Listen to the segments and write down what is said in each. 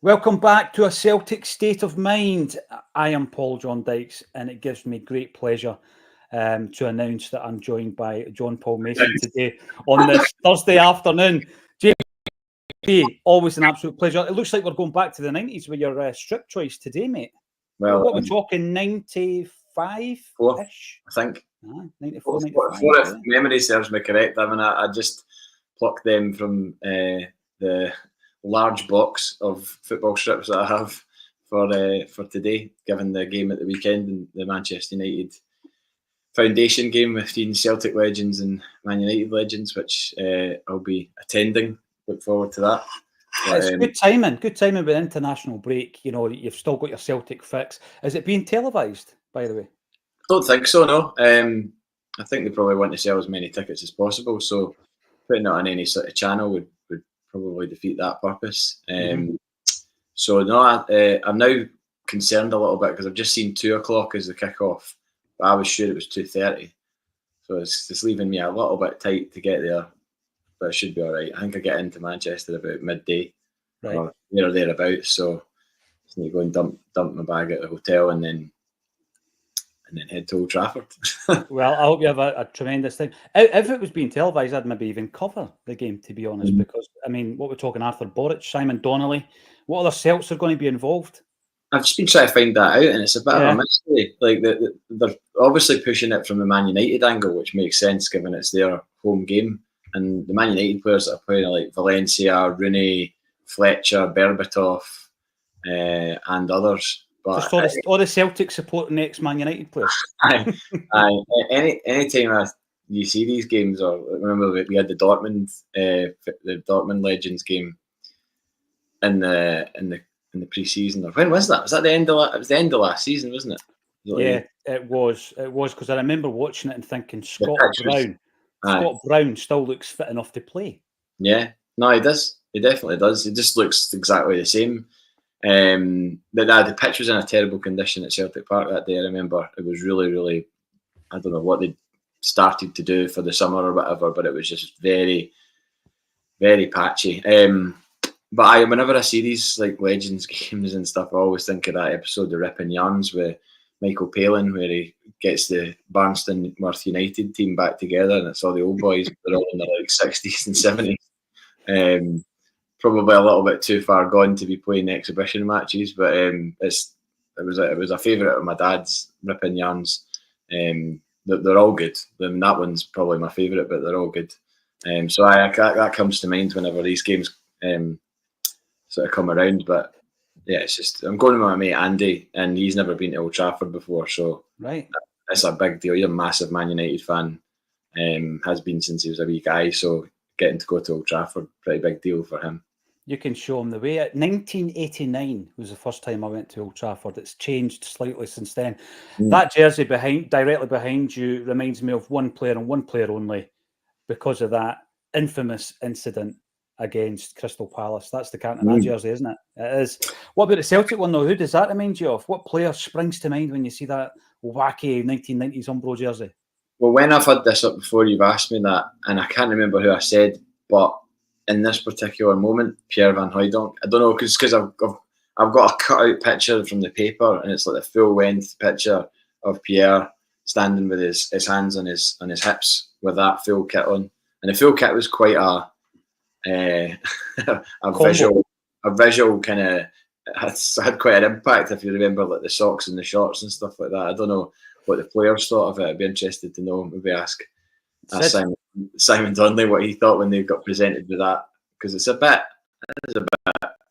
Welcome back to A Celtic State of Mind. I am Paul John Dykes, and it gives me great pleasure to announce that I'm joined by John Paul Mason today on this Thursday afternoon. JP, always an absolute pleasure. It looks like we're going back to the 90s with your strip choice today, mate. Well, what we're talking, 95-ish? I think. 94, 95. If memory serves me correct, I just plucked them from the large box of football strips that I have for today, given the game at the weekend and the Manchester United Foundation game between Celtic legends and Man United legends, which I'll be attending. Look forward to that. But, it's good timing. Good timing with international break. You know, you've still got your Celtic fix. Is it being televised, by the way? I don't think so, no. I think they probably want to sell as many tickets as possible, so putting it on any sort of channel would probably defeat that purpose. So no, I'm now concerned a little bit because I've just seen 2:00 as the kickoff, but I was sure it was 2:30. So it's leaving me a little bit tight to get there, but it should be all right. I think I get into Manchester about midday, right, or there or thereabouts. So I just need to go and dump my bag at the hotel and then head to Old Trafford. Well, I hope you have a tremendous time. If it was being televised, I'd maybe even cover the game, to be honest, because, I mean, what we're talking, Arthur Boric, Simon Donnelly, what other Celts are going to be involved? I've just been trying to find that out, and it's a bit of a mystery. Like, they're obviously pushing it from the Man United angle, which makes sense given it's their home game. And the Man United players that are playing are like Valencia, Rooney, Fletcher, Berbatov, and others. But just all the Celtic supporting ex-Man United players. Anytime you see these games, or remember we had the Dortmund Legends game in the pre-season, or when was that? Was that the end of it was the end of last season, wasn't it? Yeah, it was because I remember watching it and thinking Scott Brown still looks fit enough to play. Yeah, no, he does. He definitely does. He just looks exactly the same. The pitch was in a terrible condition at Celtic Park that day. I remember it was really, really, I don't know what they started to do for the summer or whatever, but it was just very, very patchy. But whenever I see these like Legends games and stuff, I always think of that episode of Ripping Yarns with Michael Palin, where he gets the Barnston-Worth United team back together, and it's all the old boys. They're all in their like 60s and 70s. Probably a little bit too far gone to be playing exhibition matches, but it was a favourite of my dad's, Ripping Yarns. They're all good. That one's probably my favourite, but they're all good. So that comes to mind whenever these games sort of come around. But yeah, it's just I'm going with my mate Andy, and he's never been to Old Trafford before, so right, it's a big deal. He's a massive Man United fan, has been since he was a wee guy. So getting to go to Old Trafford, pretty big deal for him. You can show him the way. 1989 was the first time I went to Old Trafford. It's changed slightly since then. That jersey directly behind you reminds me of one player and one player only because of that infamous incident against Crystal Palace. That's the Cantona jersey, isn't it? It is. What about the Celtic one, though? Who does that remind you of? What player springs to mind when you see that wacky 1990s Umbro jersey? Well, when I've had this up before, you've asked me that, and I can't remember who I said, but in this particular moment, Pierre Van Hooijdonk. I don't know, because I've got a cut-out picture from the paper, and it's like a full-length picture of Pierre standing with his hands on his hips with that full kit on. And the full kit was quite a visual kind of, had quite an impact, if you remember, like the socks and the shorts and stuff like that. I don't know what the players thought of it. I'd be interested to know. Maybe ask Simon Donnelly what he thought when they got presented with that, because it's a bit out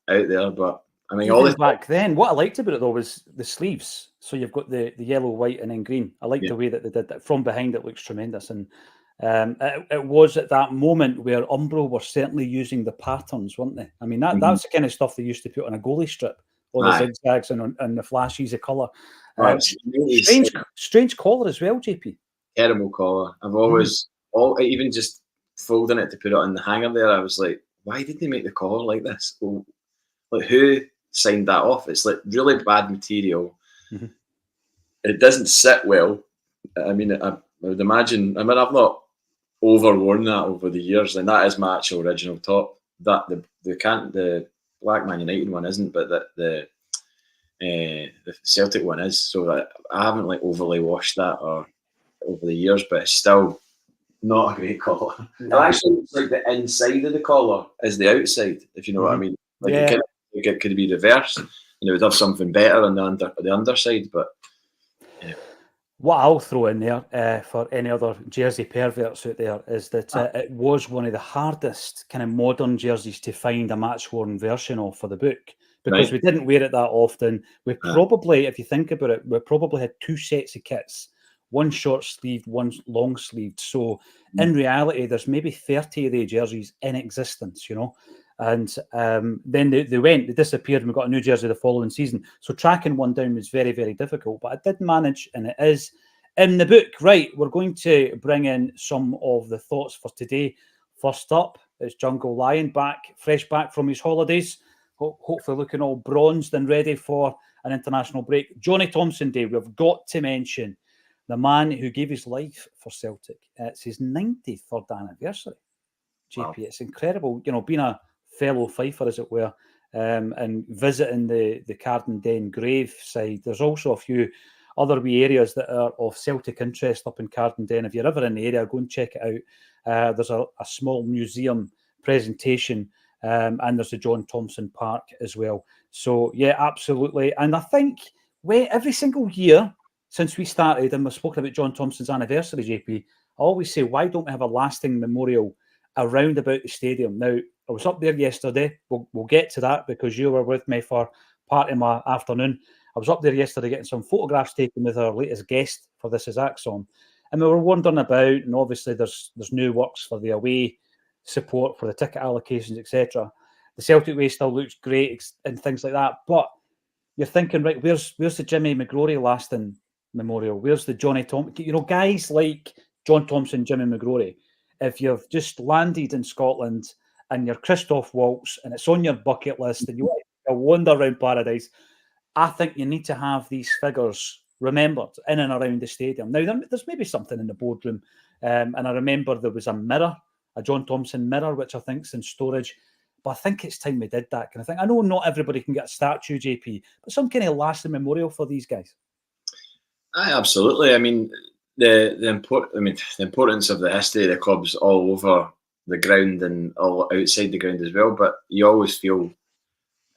there. But I mean, all back then, what I liked about it though was the sleeves. So you've got the yellow, white, and then green. I like the way that they did that from behind. It looks tremendous, and it was at that moment where Umbro were certainly using the patterns, weren't they? I mean, that's the kind of stuff they used to put on a goalie strip, all the zigzags and the flashes of colour. Strange collar as well, JP. Terrible collar. I've always, even just folding it to put it on the hanger there, I was like, why did they make the collar like this? Well, like, who signed that off? It's like really bad material. It doesn't sit well. I mean, I would imagine. I mean, I've not overworn that over the years, and that is my actual original top. That the Black Man United one isn't, but the Celtic one is. So I haven't like overly watched that or over the years, but it's still not a great collar. It actually looks like the inside of the collar is the outside, if you know what I mean. Like it could be reversed, and it would have something better on the underside. But yeah. What I'll throw in there for any other jersey perverts out there is that it was one of the hardest kind of modern jerseys to find a match-worn version of for the book, because we didn't wear it that often. We probably, if you think about it, we probably had 2 sets of kits, one short-sleeved, one long-sleeved. So in reality, there's maybe 30 of the jerseys in existence, you know. And then they disappeared, and we got a new jersey the following season. So tracking one down was very, very difficult. But I did manage, and it is in the book. Right, we're going to bring in some of the thoughts for today. First up is Jungle Lion, fresh back from his holidays, hopefully looking all bronzed and ready for an international break. Johnny Thompson Day, we've got to mention the man who gave his life for Celtic. It's his 93rd anniversary. JP, wow. It's incredible, you know, being a fellow Fifer, as it were, and visiting the Cardenden grave side. There's also a few other wee areas that are of Celtic interest up in Cardenden. If you're ever in the area, go and check it out. There's a small museum presentation, and there's the John Thompson Park as well. So, yeah, absolutely. And I think every single year since we started, and we've spoken about John Thompson's anniversary, JP, I always say, why don't we have a lasting memorial around about the stadium? Now, I was up there yesterday. We'll get to that because you were with me for part of my afternoon. I was up there yesterday getting some photographs taken with our latest guest for This Is Acsom. And we were wandering about, and obviously there's new works for the away support, for the ticket allocations, etc. The Celtic way still looks great and things like that. But you're thinking, right, where's the Jimmy McGrory lasting memorial? Where's the Johnny Thompson? You know, guys like John Thompson, Jimmy McGrory. If you've just landed in Scotland and you're Christoph Waltz and it's on your bucket list and you want to wander around paradise, I think you need to have these figures remembered in and around the stadium. Now, there's maybe something in the boardroom, and I remember there was a mirror, a John Thompson mirror, which I think's in storage, but I think it's time we did that kind of thing. I know not everybody can get a statue, JP, but some kind of lasting memorial for these guys. Absolutely. I mean, the importance of the history of the club's all over the ground and all outside the ground as well. But you always feel,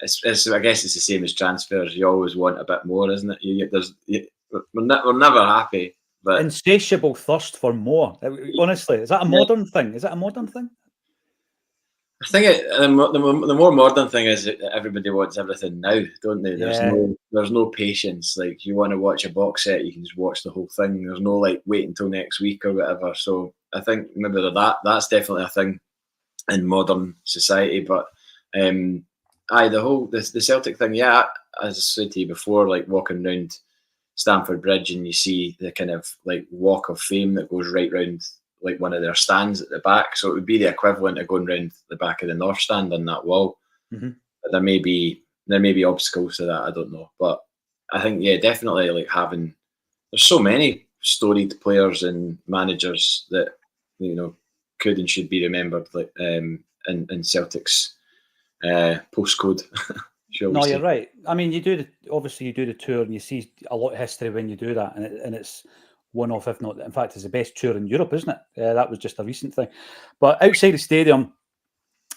I guess it's the same as transfers. You always want a bit more, isn't it? We're never happy. But insatiable thirst for more. Honestly, is that a modern thing? Is that a modern thing? I think the more modern thing is that everybody wants everything now, don't they? There's no patience. Like, you want to watch a box set, you can just watch the whole thing. There's no like wait until next week or whatever. So I think maybe that's definitely a thing in modern society. But the Celtic thing, yeah, as I said to you before, like walking around Stamford Bridge and you see the kind of like walk of fame that goes right round like one of their stands at the back. So it would be the equivalent of going round the back of the North Stand on that wall. Mm-hmm. But there may be obstacles to that, I don't know. But I think, yeah, definitely like there's so many storied players and managers that, you know, could and should be remembered, like in Celtic's postcode. No, you're right. I mean, you do the tour and you see a lot of history when you do that, and it's one off, if not, in fact, it's the best tour in Europe, isn't it? That was just a recent thing. But outside the stadium,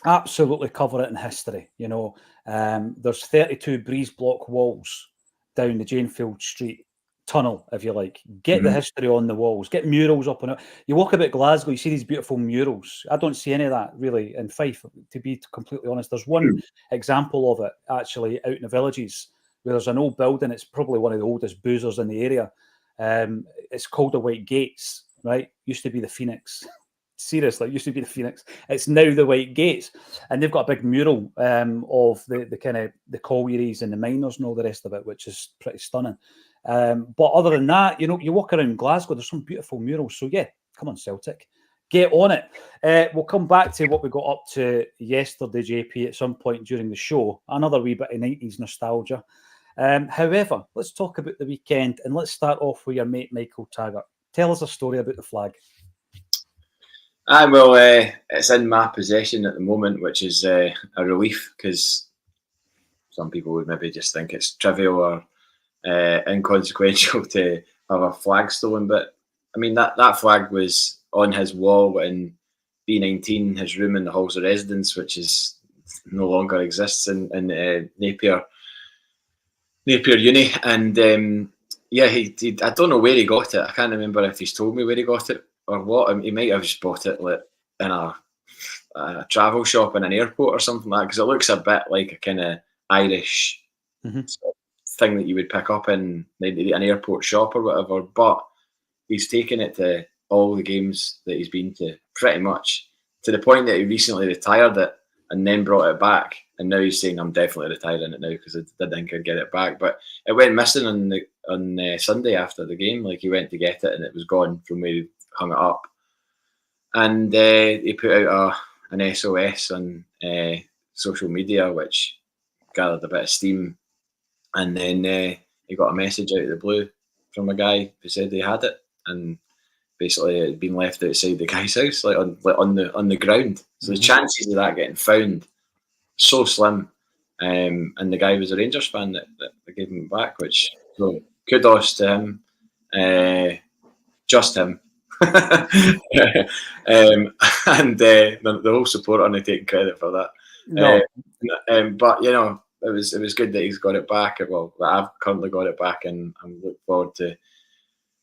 absolutely cover it in history. You know, there's 32 breeze block walls down the Janefield Street tunnel, if you like. Get the history on the walls. Get murals up on it. You walk about Glasgow, you see these beautiful murals. I don't see any of that really in Fife, to be completely honest. There's one example of it actually out in the Villages, where there's an old building. It's probably one of the oldest boozers in the area. It's called the White Gates, right? Used to be the Phoenix. Seriously, it used to be the Phoenix. It's now the White Gates, and they've got a big mural of the kind of the collieries and the miners and all the rest of it, which is pretty stunning. But other than that, you know, you walk around Glasgow, there's some beautiful murals. So yeah, come on, Celtic, get on it. We'll come back to what we got up to yesterday, JP, at some point during the show. Another wee bit of 90s nostalgia. However, let's talk about the weekend, and let's start off with your mate Michael Taggart. Tell us a story about the flag. Well, it's in my possession at the moment, which is a relief, because some people would maybe just think it's trivial or inconsequential to have a flag stolen. But I mean, that flag was on his wall in B19, his room in the halls of residence, which is no longer exists in Napier Uni. And yeah, he I don't know where he got it. I can't remember if he's told me where he got it or what. He might have just bought it like in a travel shop in an airport or something like that, because it looks a bit like a kind of Irish thing that you would pick up in an airport shop or whatever. But he's taken it to all the games that he's been to, pretty much, to the point that he recently retired it and then brought it back. And now he's saying, I'm definitely retiring it now because I didn't think I'd get it back. But it went missing on Sunday after the game. Like, he went to get it and it was gone from where he hung it up. And he put out an SOS on social media, which gathered a bit of steam. And then he got a message out of the blue from a guy who said he had it, and basically it had been left outside the guy's house, like on the ground. So the chances of that getting found so slim. And the guy was a Rangers fan that gave him back, which, so kudos to him, just him. And the whole support aren't taking credit for that. No. But you know, it was good that he's got it back. Well, that I've currently got it back, and I'm looking forward to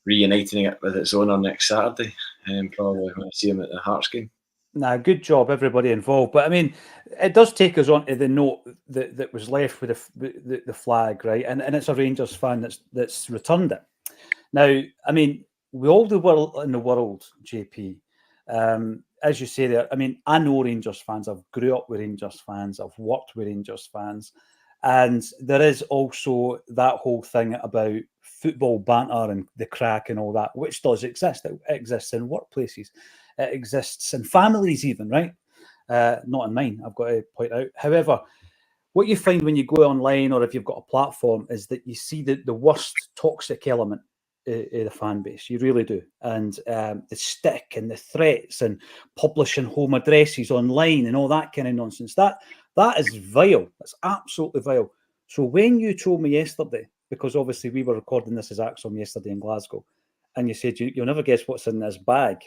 reuniting it with its owner next Saturday, and probably when I see him at the Hearts game. Nah, good job, everybody involved. But I mean, it does take us on to the note that was left with the flag, right? And it's a Rangers fan that's returned it. Now, I mean, we all do well in the world, JP. As you say there, I mean, I know Rangers fans. I've grew up with Rangers fans. I've worked with Rangers fans. And there is also that whole thing about football banter and the crack and all that, which does exist. It exists in workplaces. It exists in families even, right? Not in mine, I've got to point out. However, what you find when you go online or if you've got a platform is that you see the worst toxic element of the fan base. You really do. And the stick and the threats and publishing home addresses online and all that kind of nonsense. That is vile. That's absolutely vile. So when you told me yesterday, because obviously we were recording this as Acsom yesterday in Glasgow, and you said, you'll never guess what's in this bag.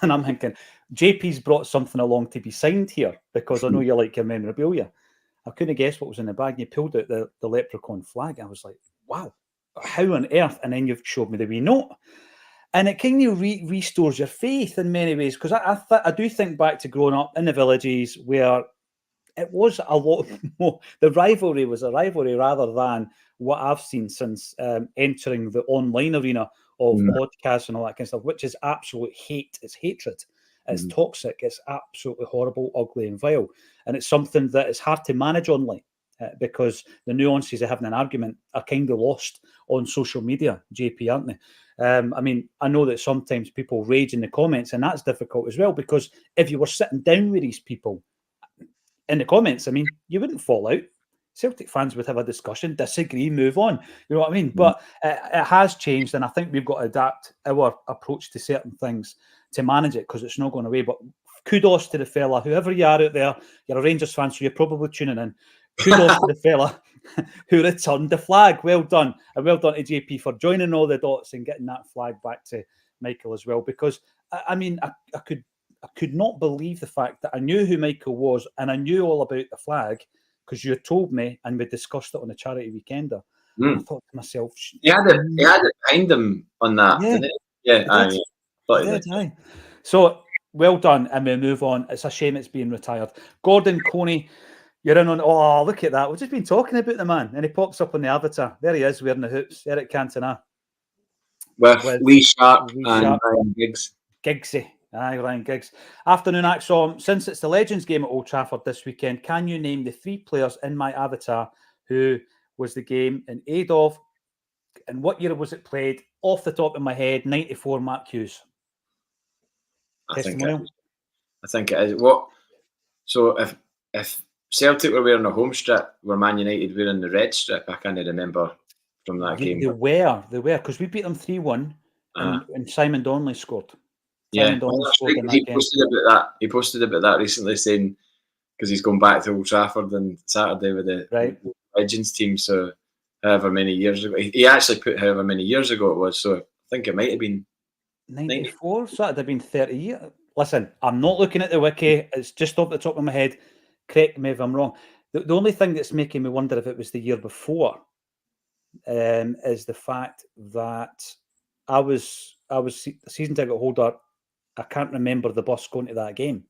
And I'm thinking, JP's brought something along to be signed here, because I know you like your memorabilia. I couldn't guess what was in the bag. You pulled out the leprechaun flag. I was like, wow, how on earth? And then you've showed me the wee note. And it kind of restores your faith in many ways, because I do think back to growing up in the villages where it was a lot more, the rivalry was a rivalry rather than what I've seen since entering the online arena of podcasts and all that kind of stuff, which is absolute hate. It's hatred. It's toxic. It's absolutely horrible, ugly and vile. And it's something that is hard to manage online because the nuances of having an argument are kind of lost on social media, JP, aren't they? I mean, I know that sometimes people rage in the comments, and that's difficult as well, because if you were sitting down with these people in the comments, I mean, you wouldn't fall out. Celtic fans would have a discussion, disagree, move on. You know what I mean? But it has changed, and I think we've got to adapt our approach to certain things to manage it, because it's not going away. But kudos to the fella, whoever you are out there, you're a Rangers fan, so you're probably tuning in. Kudos to the fella who returned the flag. Well done. And well done to JP for joining all the dots and getting that flag back to Michael as well. Because, I mean, I could not believe the fact that I knew who Michael was and I knew all about the flag because you had told me and we discussed it on a charity weekender. I thought to myself... He had it behind him on that, didn't he? Yeah, he did. So, well done, and we move on. It's a shame it's being retired. Gordon Coney, you're in on... Oh, look at that. We've just been talking about the man, and he pops up on the avatar. There he is, wearing the hoops. Eric Cantona. With Lee Sharp and Ryan Giggs. Giggsy. Aye, Ryan Giggs. Afternoon, Acsom. Since it's the Legends game at Old Trafford this weekend, can you name the 3 players in my avatar who was the game in aid of, and what year was it played? Off the top of my head, 94 Mark Hughes. I think it is. What? So if Celtic were wearing a home strip, were Man United wearing the red strip? I can't remember from that game. They were, because we beat them 3-1 and Simon Donnelly scored. He posted about that recently, saying because he's going back to Old Trafford on Saturday with the Legends team. So however many years ago, he actually put however many years ago it was. So I think it might have been 94. So that'd have been 30 years. Listen, I'm not looking at the wiki. It's just off the top of my head. Correct me if I'm wrong. The only thing that's making me wonder if it was the year before is the fact that I was a season ticket holder. I can't remember the bus going to that game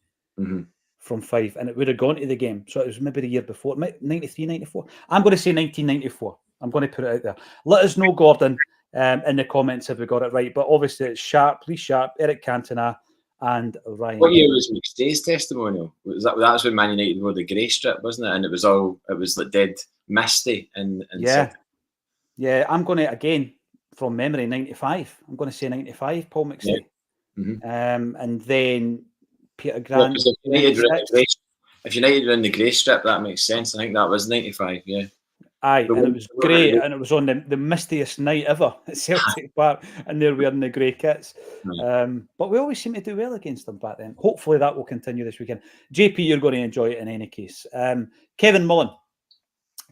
from Fife, and it would have gone to the game. So it was maybe the year before, 93, 94. I'm going to say 1994. I'm going to put it out there. Let us know, Gordon, in the comments if we got it right. But obviously it's Sharp, Lee Sharp, Eric Cantona, and Ryan. What year was McStay's testimonial? That was when Man United wore the grey strip, wasn't it? And it was like dead misty and yeah. I'm going to, again, from memory, 95. I'm going to say 95, Paul McStay. Yeah. And then Peter Grant. If United were in the grey strip, that makes sense. I think that was 95, yeah. Aye, and it was great, and it was on the mistiest night ever at Celtic Park, and they're wearing the grey kits. But we always seem to do well against them back then. Hopefully that will continue this weekend. JP, you're going to enjoy it in any case. Kevin Mullen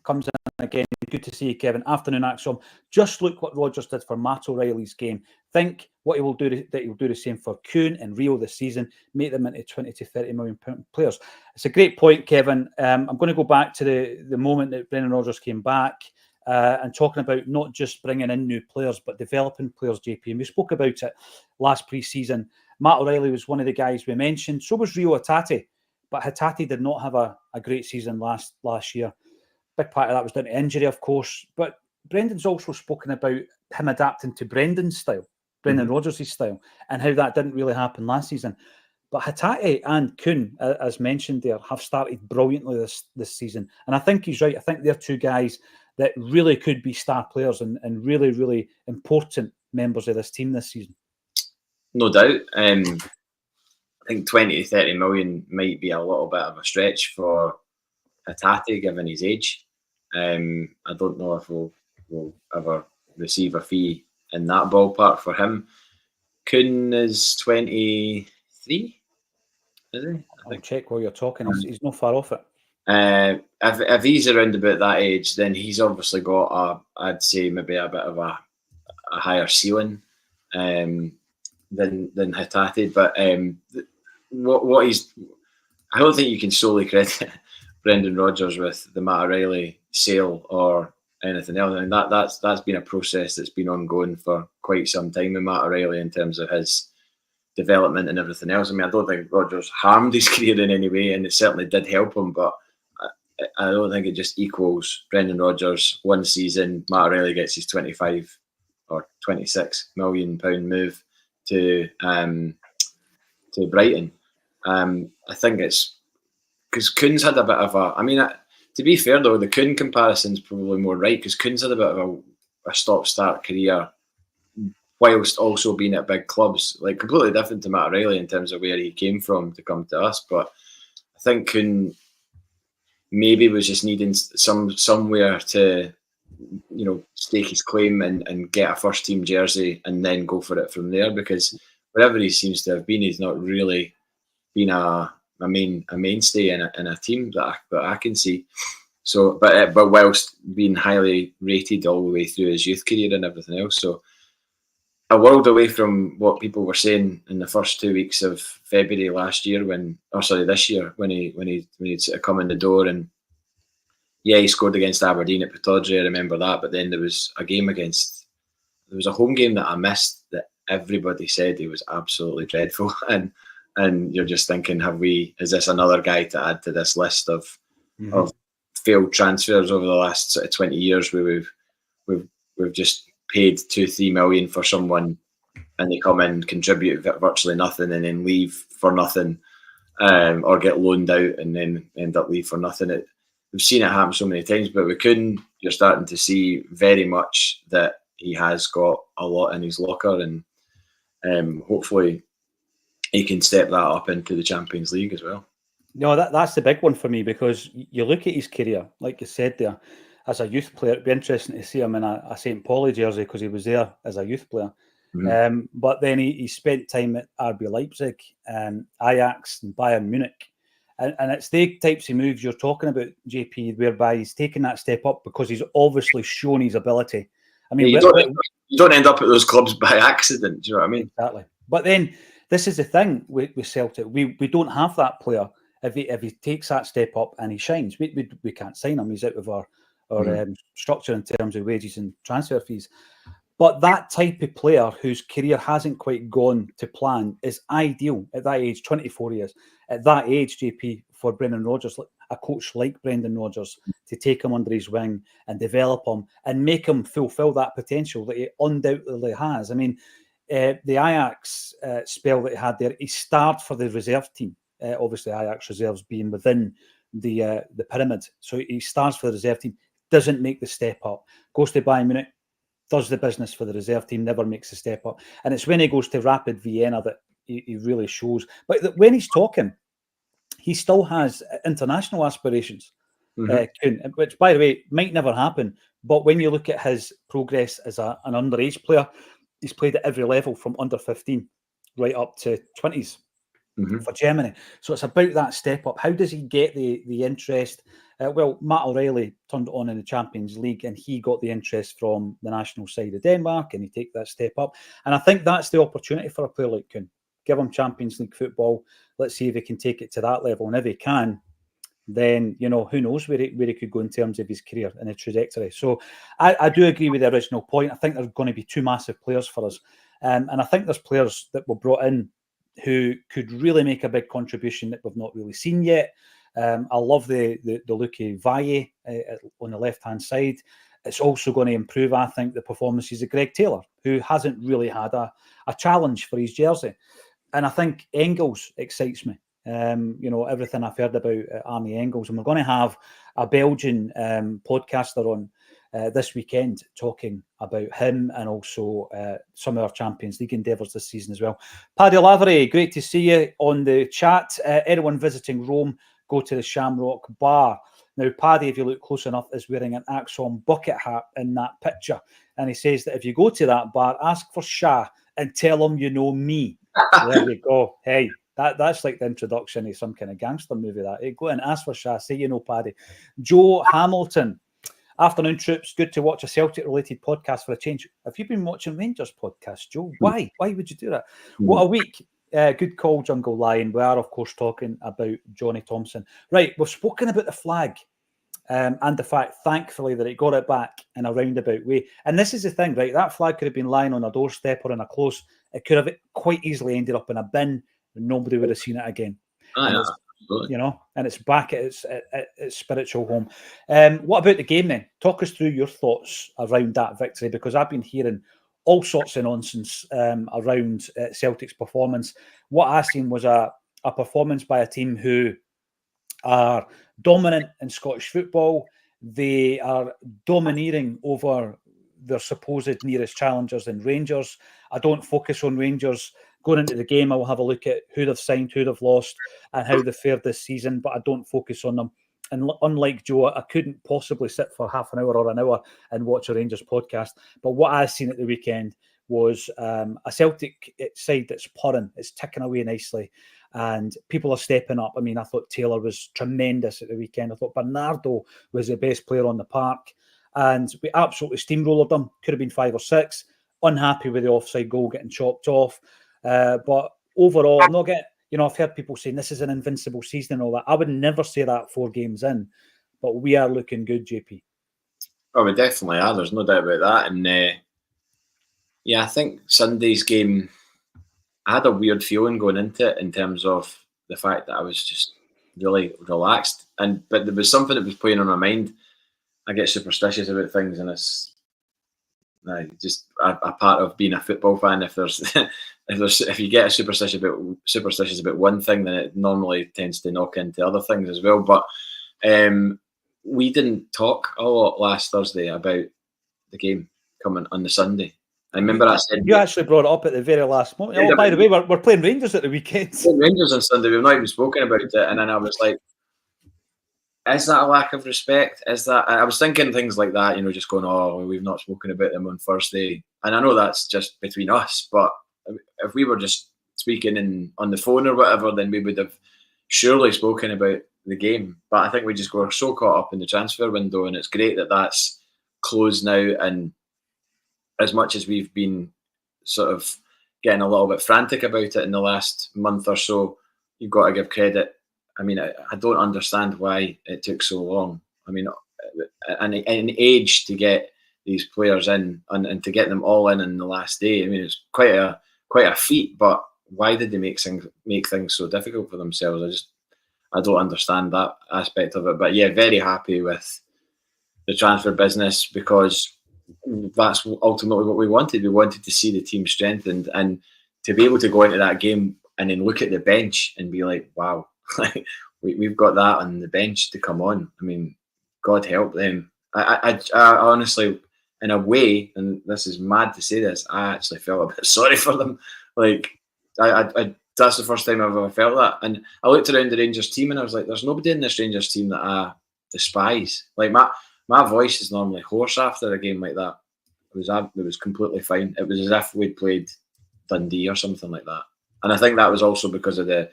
comes in again. Good to see you, Kevin. Afternoon, Acsom. Just look what Rodgers did for Matt O'Reilly's game. Think what he will do. That he'll do the same for Kuhn and Rio this season. Make them into 20 to 30 million pound players. It's a great point, Kevin. I'm going to go back to the moment that Brendan Rodgers came back and talking about not just bringing in new players but developing players. JP, and we spoke about it last pre-season. Matt O'Reilly was one of the guys we mentioned. So was Rio Hatate, but Hatate did not have a great season last year. Big part of that was down to injury, of course. But Brendan's also spoken about him adapting to Brendan Rodgers' style, and how that didn't really happen last season. But Hatate and Kuhn, as mentioned there, have started brilliantly this season. And I think he's right. I think they're two guys that really could be star players and really, really important members of this team this season. No doubt. I think 20 to 30 million might be a little bit of a stretch for Hatate, given his age. I don't know if we'll ever receive a fee in that ballpark for him. Kuhn is 23, is he? I'll check while you're talking. He's not far off it. If he's around about that age, then he's obviously got I'd say maybe a bit of a higher ceiling than Hatate. But what he's, I don't think you can solely credit Brendan Rodgers with the Matt O'Reilly sale or anything else. I mean, that's been a process that's been ongoing for quite some time with Matt O'Reilly in terms of his development and everything else. I mean, I don't think Rodgers harmed his career in any way, and it certainly did help him, but I don't think it just equals Brendan Rodgers one season. Matt O'Reilly gets his 25 or 26 million pound move to Brighton. I think it's because Kuhn's had a bit of a. I mean, to be fair though, the Kuhn comparison's probably more right because Kuhn's had a bit of a stop-start career, whilst also being at big clubs, like completely different to Matt O'Reilly in terms of where he came from to come to us. But I think Kuhn maybe was just needing somewhere to, stake his claim and get a first team jersey and then go for it from there, because wherever he seems to have been, he's not really been a mainstay in a team that I can see. So, but whilst being highly rated all the way through his youth career and everything else, so a world away from what people were saying in the first 2 weeks of February last year, this year when he'd sort of come in the door. And yeah, he scored against Aberdeen at Pittodrie, I remember that. But then there was a home game that I missed that everybody said he was absolutely dreadful, and you're just thinking, is this another guy to add to this list of failed transfers over the last sort of 20 years where we've just paid 2-3 million for someone and they come in, contribute virtually nothing and then leave for nothing, or get loaned out and then end up leave for nothing. We've seen it happen so many times, but you're starting to see very much that he has got a lot in his locker, and hopefully he can step that up into the Champions League as well. No, that's the big one for me, because you look at his career, like you said there, as a youth player. It'd be interesting to see him in a St. Pauli jersey because he was there as a youth player. But then he spent time at RB Leipzig, Ajax and Bayern Munich. And it's the types of moves you're talking about, JP, whereby he's taken that step up because he's obviously shown his ability. I mean, you don't end up at those clubs by accident. Do you know what I mean? Exactly. But then this is the thing with Celtic. We don't have that player. If he takes that step up and he shines, we can't sign him. He's out of our structure in terms of wages and transfer fees. But that type of player whose career hasn't quite gone to plan is ideal at that age, 24 years. At that age, JP, for Brendan Rodgers, a coach like Brendan Rodgers, to take him under his wing and develop him and make him fulfil that potential that he undoubtedly has. I mean, the Ajax spell that he had there, he starred for the reserve team. Obviously, Ajax reserves being within the pyramid. So he stars for the reserve team, doesn't make the step up, goes to Bayern Munich, does the business for the reserve team, never makes a step up. And it's when he goes to Rapid Vienna that he really shows. But when he's talking, he still has international aspirations, which, by the way, might never happen. But when you look at his progress as an underage player, he's played at every level from under 15 right up to 20s for Germany. So it's about that step up. How does he get the interest? Well, Matt O'Reilly turned it on in the Champions League and he got the interest from the national side of Denmark and he take that step up. And I think that's the opportunity for a player like Kuhn. Give him Champions League football. Let's see if he can take it to that level. And if he can, then, who knows where he could go in terms of his career and the trajectory. So I do agree with the original point. I think there's going to be two massive players for us. And I think there's players that were brought in who could really make a big contribution that we've not really seen yet. I love the look of Valle on the left-hand side. It's also going to improve, I think, the performances of Greg Taylor, who hasn't really had a challenge for his jersey. And I think Engels excites me. Everything I've heard about Arnie Engels. And we're going to have a Belgian podcaster on this weekend talking about him and also some of our Champions League endeavours this season as well. Paddy Lavery, great to see you on the chat. Anyone visiting Rome, go to the Shamrock Bar. Now, Paddy, if you look close enough, is wearing an Acsom bucket hat in that picture. And he says that if you go to that bar, ask for Shah and tell him you know me. There you go. Hey, that's like the introduction of some kind of gangster movie. That hey, go and ask for Shah, say you know Paddy. Joe Hamilton, afternoon troops. Good to watch a Celtic-related podcast for a change. Have you been watching Rangers podcast, Joe? Why? Why would you do that? What a week. Good call, Jungle Lion. We are, of course, talking about Johnny Thompson. Right, we've spoken about the flag and the fact, thankfully, that it got it back in a roundabout way. And this is the thing, right? That flag could have been lying on a doorstep or in a close. It could have quite easily ended up in a bin and nobody would have seen it again. And it's back at its spiritual home. What about the game then? Talk us through your thoughts around that victory, because I've been hearing all sorts of nonsense around Celtic's performance. What I seen was a performance by a team who are dominant in Scottish football. They are domineering over their supposed nearest challengers in Rangers. I don't focus on Rangers. Going into the game, I will have a look at who they've signed, who they've lost, and how they've fared this season, but I don't focus on them. And unlike Joe, I couldn't possibly sit for half an hour or an hour and watch a Rangers podcast. But what I seen at the weekend was a Celtic side that's purring, it's ticking away nicely, and people are stepping up. I mean, I thought Taylor was tremendous at the weekend. I thought Bernardo was the best player on the park, and we absolutely steamrolled them. Could have been 5 or 6. Unhappy with the offside goal getting chopped off. But overall, I'm not getting, I've heard people saying this is an invincible season and all that. I would never say that 4 games in, but we are looking good, JP. Oh, we definitely are. There's no doubt about that. And I think Sunday's game, I had a weird feeling going into it in terms of the fact that I was just really relaxed. But there was something that was playing on my mind. I get superstitious about things, and it's just a part of being a football fan. If you get superstitious about one thing, then it normally tends to knock into other things as well. But we didn't talk a lot last Thursday about the game coming on the Sunday. I remember I said you actually brought it up at the very last moment. Oh, by the way, we're playing Rangers at the weekend. Rangers on Sunday. We've not even spoken about it, and then I was like, is that a lack of respect? Is that? I was thinking things like that, just going, oh, we've not spoken about them on Thursday. And I know that's just between us, but if we were just speaking on the phone or whatever, then we would have surely spoken about the game. But I think we just were so caught up in the transfer window, and it's great that that's closed now. And as much as we've been sort of getting a little bit frantic about it in the last month or so, you've got to give credit. I mean, I don't understand why it took so long. I mean, an age to get these players in and to get them all in the last day. I mean, it's quite a feat. But why did they make things so difficult for themselves? I don't understand that aspect of it. But yeah, very happy with the transfer business, because that's ultimately what we wanted. We wanted to see the team strengthened, and to be able to go into that game and then look at the bench and be like, wow, we've got that on the bench to come on. I mean, God help them. I honestly, in a way, and this is mad to say this, I actually felt a bit sorry for them. Like, I that's the first time I've ever felt that. And I looked around the Rangers team and I was like, there's nobody in this Rangers team that I despise. Like, my voice is normally hoarse after a game like that. It was completely fine. It was as if we'd played Dundee or something like that. And I think that was also because of the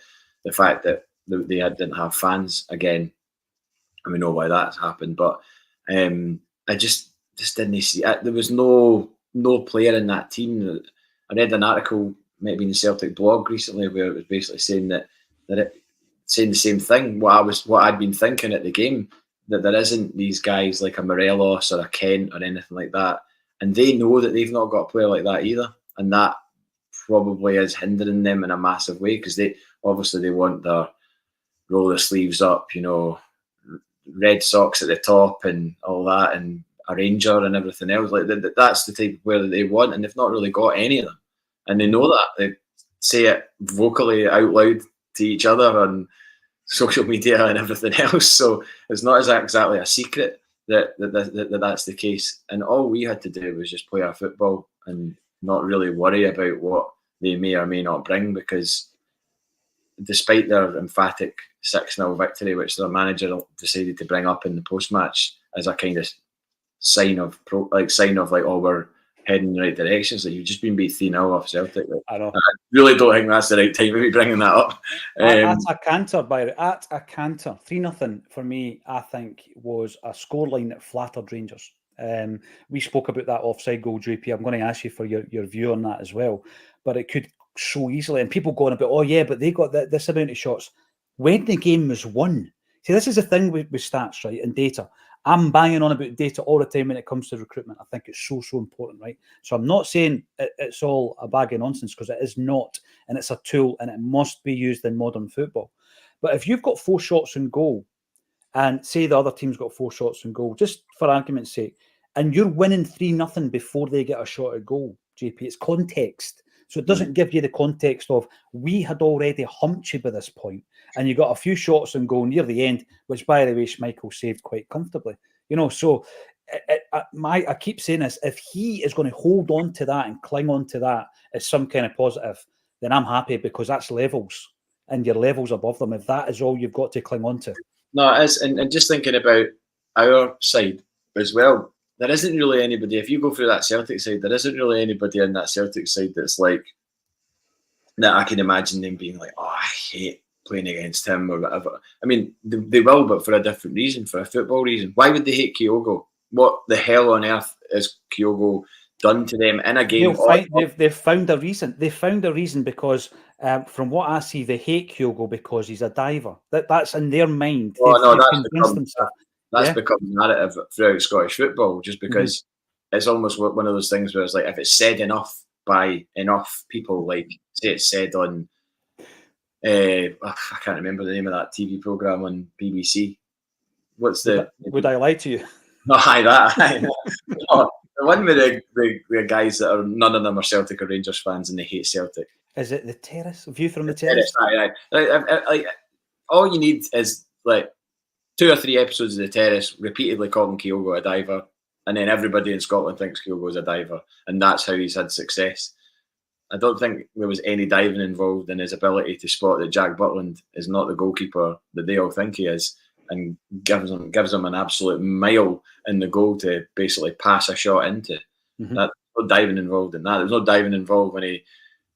fact that they didn't have fans again. And we know why that's happened. But I just didn't see it. There was no player in that team. I read an article, maybe in the Celtic blog recently, where it was basically saying saying the same thing. What I'd been thinking at the game, that there isn't these guys like a Morelos or a Kent or anything like that, and they know that they've not got a player like that either, and that probably is hindering them in a massive way, because they want their roll their sleeves up, red socks at the top and all that, and a Ranger and everything else. Like that's the type of player that they want, and they've not really got any of them, and they know that. They say it vocally out loud to each other on social media and everything else. So it's not exactly a secret that that's the case. And all we had to do was just play our football and not really worry about what they may or may not bring, because despite their emphatic 6-0 victory, which their manager decided to bring up in the post-match as a kind of sign of oh, we're heading in the right direction. So you've just been beat 3-0 off Celtic. I know. I really don't think that's the right time to be bringing that up. At a canter, 3-0 for me, I think, was a scoreline that flattered Rangers. We spoke about that offside goal, JP. I'm going to ask you for your view on that as well. But it could so easily, and people going about, oh yeah, but they got this amount of shots when the game was won. See, this is the thing with stats, right, and data. I'm banging on about data all the time when it comes to recruitment. I think it's so important, right? So I'm not saying it's all a bag of nonsense, because it is not, and it's a tool, and it must be used in modern football. But if you've got 4 shots on goal, and say the other team's got 4 shots on goal, just for argument's sake, and you're winning 3-0 before they get a shot at goal, JP, it's context. So it doesn't give you the context of, we had already humped you by this point, and you got a few shots on goal near the end, which, by the way, Schmeichel saved quite comfortably. So I keep saying this, if he is going to hold on to that and cling on to that as some kind of positive, then I'm happy, because that's levels, and your levels above them, if that is all you've got to cling on to. No, it is. And just thinking about our side as well, there isn't really anybody, if you go through that Celtic side, there isn't really anybody in that Celtic side that's like, that I can imagine them being like, oh, I hate playing against him or whatever. I mean, they will, but for a different reason, for a football reason. Why would they hate Kyogo? What the hell on earth is Kyogo done to them in a game? They've found a reason. They found a reason because, from what I see, they hate Kyogo because he's a diver. That's in their mind. That's become the narrative throughout Scottish football, just because it's almost one of those things where it's like, if it's said enough by enough people, like say it's said on, I can't remember the name of that TV programme on BBC. What's Would I lie to you? No, the one with the guys that are, none of them are Celtic or Rangers fans, and they hate Celtic. Is it The Terrace? View from the Terrace? Like, all you need is like 2 or 3 episodes of The Terrace repeatedly calling Kyogo a diver, and then everybody in Scotland thinks Kyogo's a diver, and that's how he's had success. I don't think there was any diving involved in his ability to spot that Jack Butland is not the goalkeeper that they all think he is, and gives him an absolute mile in the goal to basically pass a shot into. There's no diving involved in that. There's no diving involved when he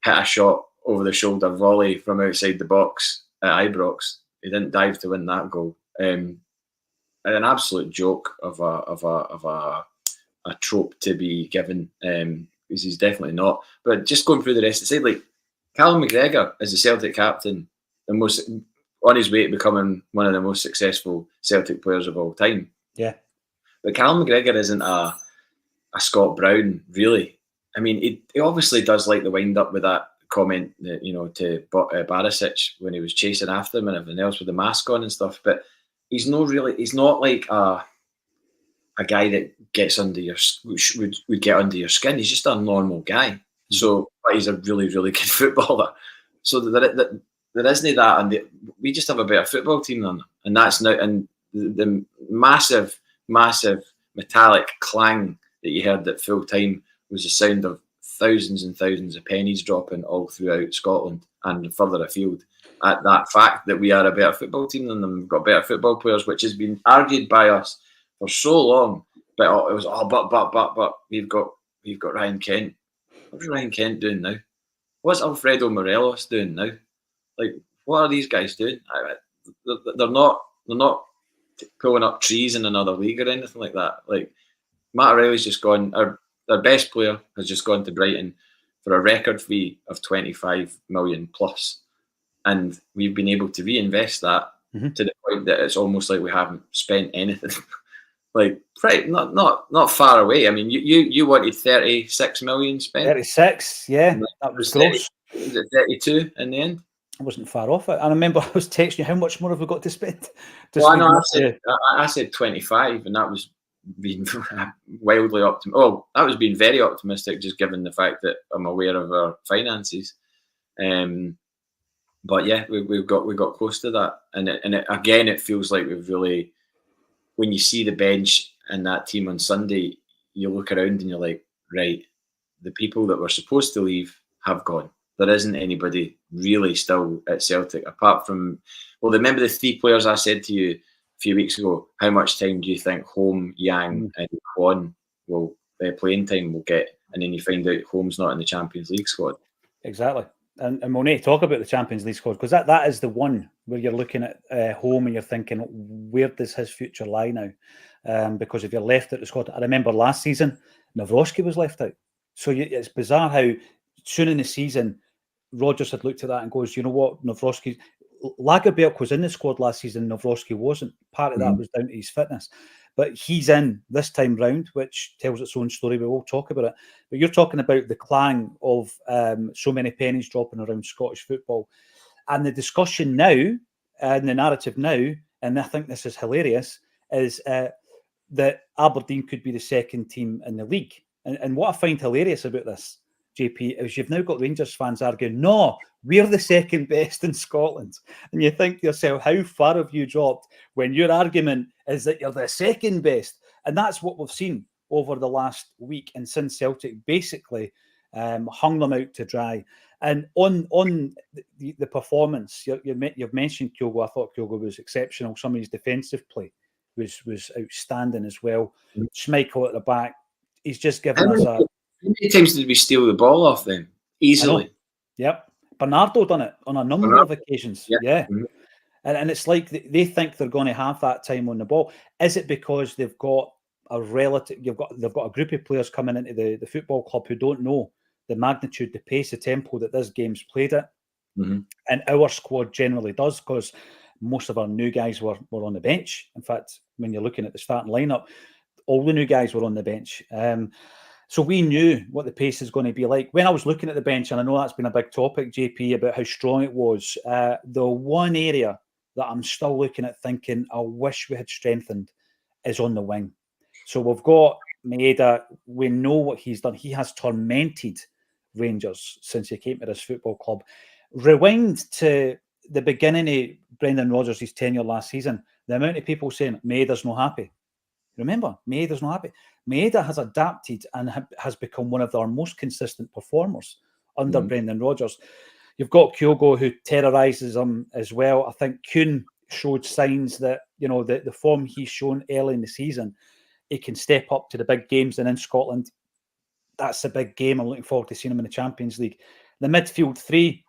hit a shot over the shoulder volley from outside the box at Ibrox. He didn't dive to win that goal. An absolute joke of a trope to be given, because he's definitely not. But just going through the rest of the side, like Callum McGregor is the Celtic captain, the most on his way to becoming one of the most successful Celtic players of all time. Yeah. But Callum McGregor isn't a Scott Brown, really. I mean, he obviously does like the wind up with that comment that, to Barisic when he was chasing after him and everything else with the mask on and stuff. But he's not like a guy that gets under your would get under your skin. He's just a normal guy. So, but he's a really, really good footballer. So there isn't that, and we just have a better football team than them, and that's now. And the massive, massive metallic clang that you heard at full time was the sound of thousands and thousands of pennies dropping all throughout Scotland and further afield at that fact that we are a better football team than them. We've got better football players, which has been argued by us for so long. But it was but we've got Ryan Kent. What's Ryan Kent doing now? What's Alfredo Morelos doing now? Like, what are these guys doing? They're not pulling up trees in another league or anything like that. Like, Matt O'Reilly's just gone. Our best player has just gone to Brighton for a record fee of 25 million plus, and we've been able to reinvest that to the point that it's almost like we haven't spent anything. Like, right, not far away. I mean, you wanted 36 million spent. 36, yeah, that was gross. Was it 32 in the end? I wasn't far off it. I remember I was texting you, how much more have we got to spend? I said 25, and that was being wildly optimistic. Oh, that was being very optimistic, just given the fact that I'm aware of our finances. But yeah, we got close to that, and again, it feels like we've really. When you see the bench and that team on Sunday, you look around and you're like, right, the people that were supposed to leave have gone. There isn't anybody really still at Celtic, apart from, well, remember the three players I said to you a few weeks ago, how much time do you think Holm, Yang and Kwon will playing time will get? And then you find out Holm's not in the Champions League squad. Exactly. And we'll need to talk about the Champions League squad, because that is the one where you're looking at home and you're thinking, where does his future lie now? Because if you're left at the squad, I remember last season, Nawrocki was left out. So it's bizarre how soon in the season, Rodgers had looked at that and goes, you know what, Nawrocki, Lagerberg was in the squad last season, Nawrocki wasn't. Part of that was down to his fitness. But he's in this time round, which tells its own story. We will talk about it. But you're talking about the clang of so many pennies dropping around Scottish football. And the discussion now, and the narrative now, and I think this is hilarious, is that Aberdeen could be the second team in the league. And what I find hilarious about this, JP, is you've now got Rangers fans arguing, no, we're the second best in Scotland. And you think to yourself, how far have you dropped when your argument is that you're the second best? And that's what we've seen over the last week, and since Celtic basically hung them out to dry. And on the performance, you've mentioned Kyogo. I thought Kyogo was exceptional. Some of his defensive play was outstanding as well. Schmeichel at the back, he's just given us a... How many times did we steal the ball off them? Easily. Yep. Bernardo done it on a number of occasions. Yeah. And it's like they think they're going to have that time on the ball. Is it because they've got they've got a group of players coming into the football club who don't know the magnitude, the pace, the tempo that this game's played at? And our squad generally does, because most of our new guys were on the bench. In fact, when you're looking at the starting lineup, all the new guys were on the bench. So we knew what the pace is going to be like. When I was looking at the bench, and I know that's been a big topic, JP, about how strong it was, the one area that I'm still looking at thinking I wish we had strengthened is on the wing. So we've got Maeda. We know what he's done. He has tormented Rangers since he came to this football club. Rewind to the beginning of Brendan Rodgers' tenure last season, the amount of people saying Maeda's not happy. Remember, Maeda's not happy. Maeda has adapted and has become one of our most consistent performers under Brendan Rodgers. You've got Kyogo, who terrorises him as well. I think Kuhn showed signs that, the form he's shown early in the season, he can step up to the big games. And in Scotland, that's a big game. I'm looking forward to seeing him in the Champions League. The midfield three,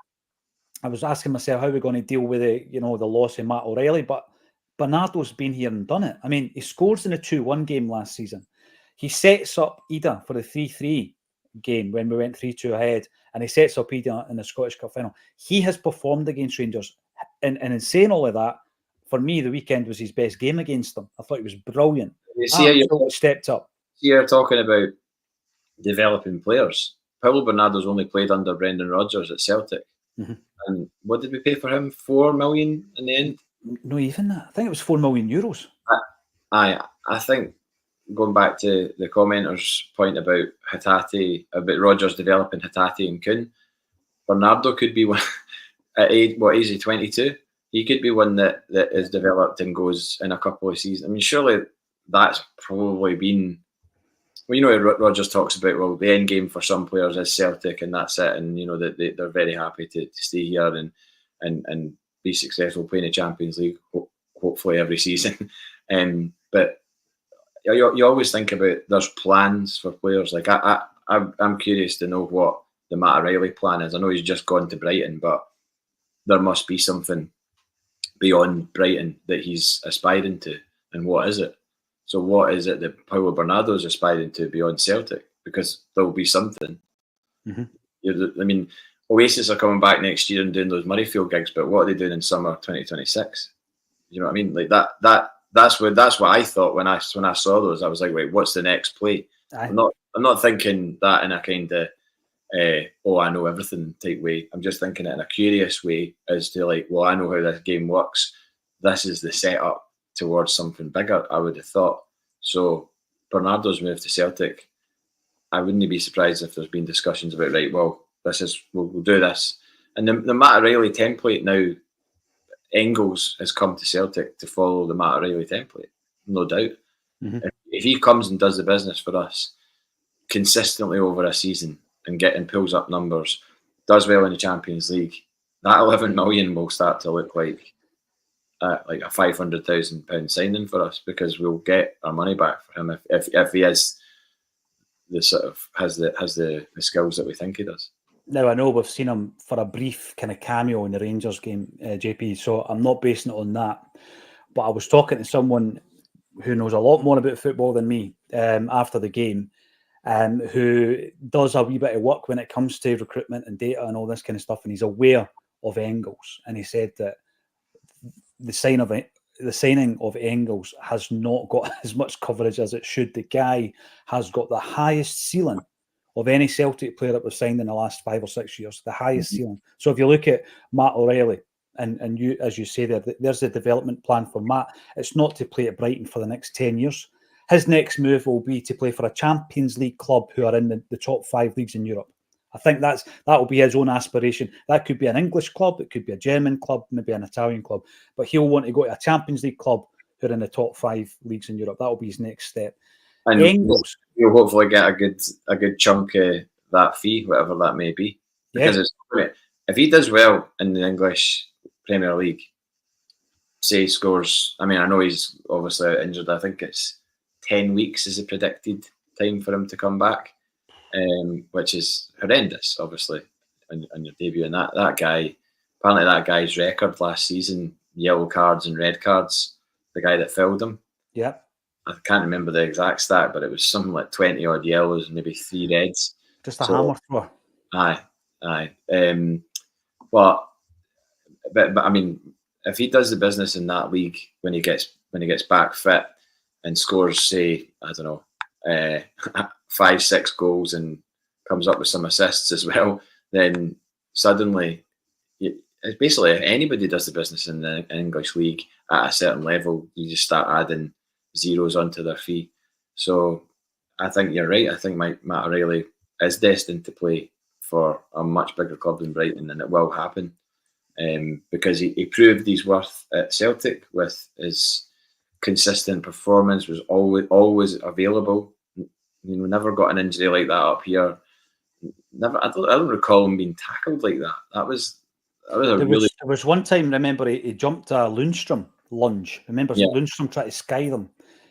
I was asking myself how we're going to deal with the loss of Matt O'Reilly, but Bernardo's been here and done it. I mean, he scores in a 2-1 game last season. He sets up Ida for the 3-3 game when we went 3-2 ahead, and he sets up Ida in the Scottish Cup final. He has performed against Rangers, and in saying all of that, for me, the weekend was his best game against them. I thought he was brilliant. You see, Absolutely stepped up. You're talking about developing players. Paulo Bernardo's only played under Brendan Rodgers at Celtic. Mm-hmm. And what did we pay for him? 4 million in the end? No, even that. I think it was 4 million euros. I think, going back to the commenter's point about Hatate, about Rodgers developing Hatate and Kuhn, Bernardo could be one at age, what is he, 22? He could be one that is developed and goes in a couple of seasons. I mean, surely that's probably been, well, Rodgers talks about, well, the end game for some players is Celtic and that's it, and that they're very happy to stay here and be successful playing the Champions League, hopefully every season. But you always think about there's plans for players. Like I'm curious to know what the Matt O'Reilly plan is. I know he's just gone to Brighton, but there must be something beyond Brighton that he's aspiring to, and what is it? So what is it that Paulo Bernardo is aspiring to beyond Celtic? Because there will be something. Mm-hmm. I mean, Oasis are coming back next year and doing those Murrayfield gigs, but what are they doing in summer 2026? You know what I mean? Like that's what I thought when I saw those. I was like, wait, what's the next play? I'm not thinking that in a kind of I know everything type way. I'm just thinking it in a curious way as to like, well, I know how this game works. This is the setup towards something bigger, I would have thought. So Bernardo's move to Celtic, I wouldn't be surprised if there's been discussions about, right, well, we'll do this. And the Matt O'Reilly template now, Engels has come to Celtic to follow the Matt O'Reilly template, no doubt. Mm-hmm. If he comes and does the business for us consistently over a season and pulls up numbers, does well in the Champions League, that 11 million will start to look like a £500,000 signing for us, because we'll get our money back for him if he is the sort of has the skills that we think he does. Now, I know we've seen him for a brief kind of cameo in the Rangers game, JP, so I'm not basing it on that. But I was talking to someone who knows a lot more about football than me after the game, who does a wee bit of work when it comes to recruitment and data and all this kind of stuff, and he's aware of Engels. And he said that the signing of Engels has not got as much coverage as it should. The guy has got the highest ceiling of any Celtic player that was signed in the last 5 or 6 years, the highest ceiling. So if you look at Matt O'Reilly, and you, as you say there's a development plan for Matt. It's not to play at Brighton for the next 10 years. His next move will be to play for a Champions League club who are in the top 5 leagues in Europe. I think that will be his own aspiration. That could be an English club, it could be a German club, maybe an Italian club, but he'll want to go to a Champions League club who are in the top 5 leagues in Europe. That will be his next step. And Engels, you'll hopefully get a good chunk of that fee, whatever that may be. Because if he does well in the English Premier League, say he scores, I mean, I know he's obviously out injured. I think it's 10 weeks is a predicted time for him to come back, which is horrendous, obviously, on your debut. And that guy, apparently that guy's record last season, yellow cards and red cards, the guy that filled him. Yeah. I can't remember the exact stat, but it was something like 20 odd yellows and maybe 3 reds. Just a hammer thrower. Aye. But I mean, if he does the business in that league when he gets back fit and scores, say, I don't know, 5-6 goals and comes up with some assists as well, then suddenly, it's basically if anybody does the business in the English league at a certain level, you just start adding zeros onto their fee. So I think you're right. I think Matt O'Reilly is destined to play for a much bigger club than Brighton, and it will happen because he proved his worth at Celtic with his consistent performance, was always available. Never got an injury like that up here. Never. I don't recall him being tackled like that. That was a really. There was one time, remember, he jumped a Lundstrom lunge. Remember, Lundstrom tried to sky them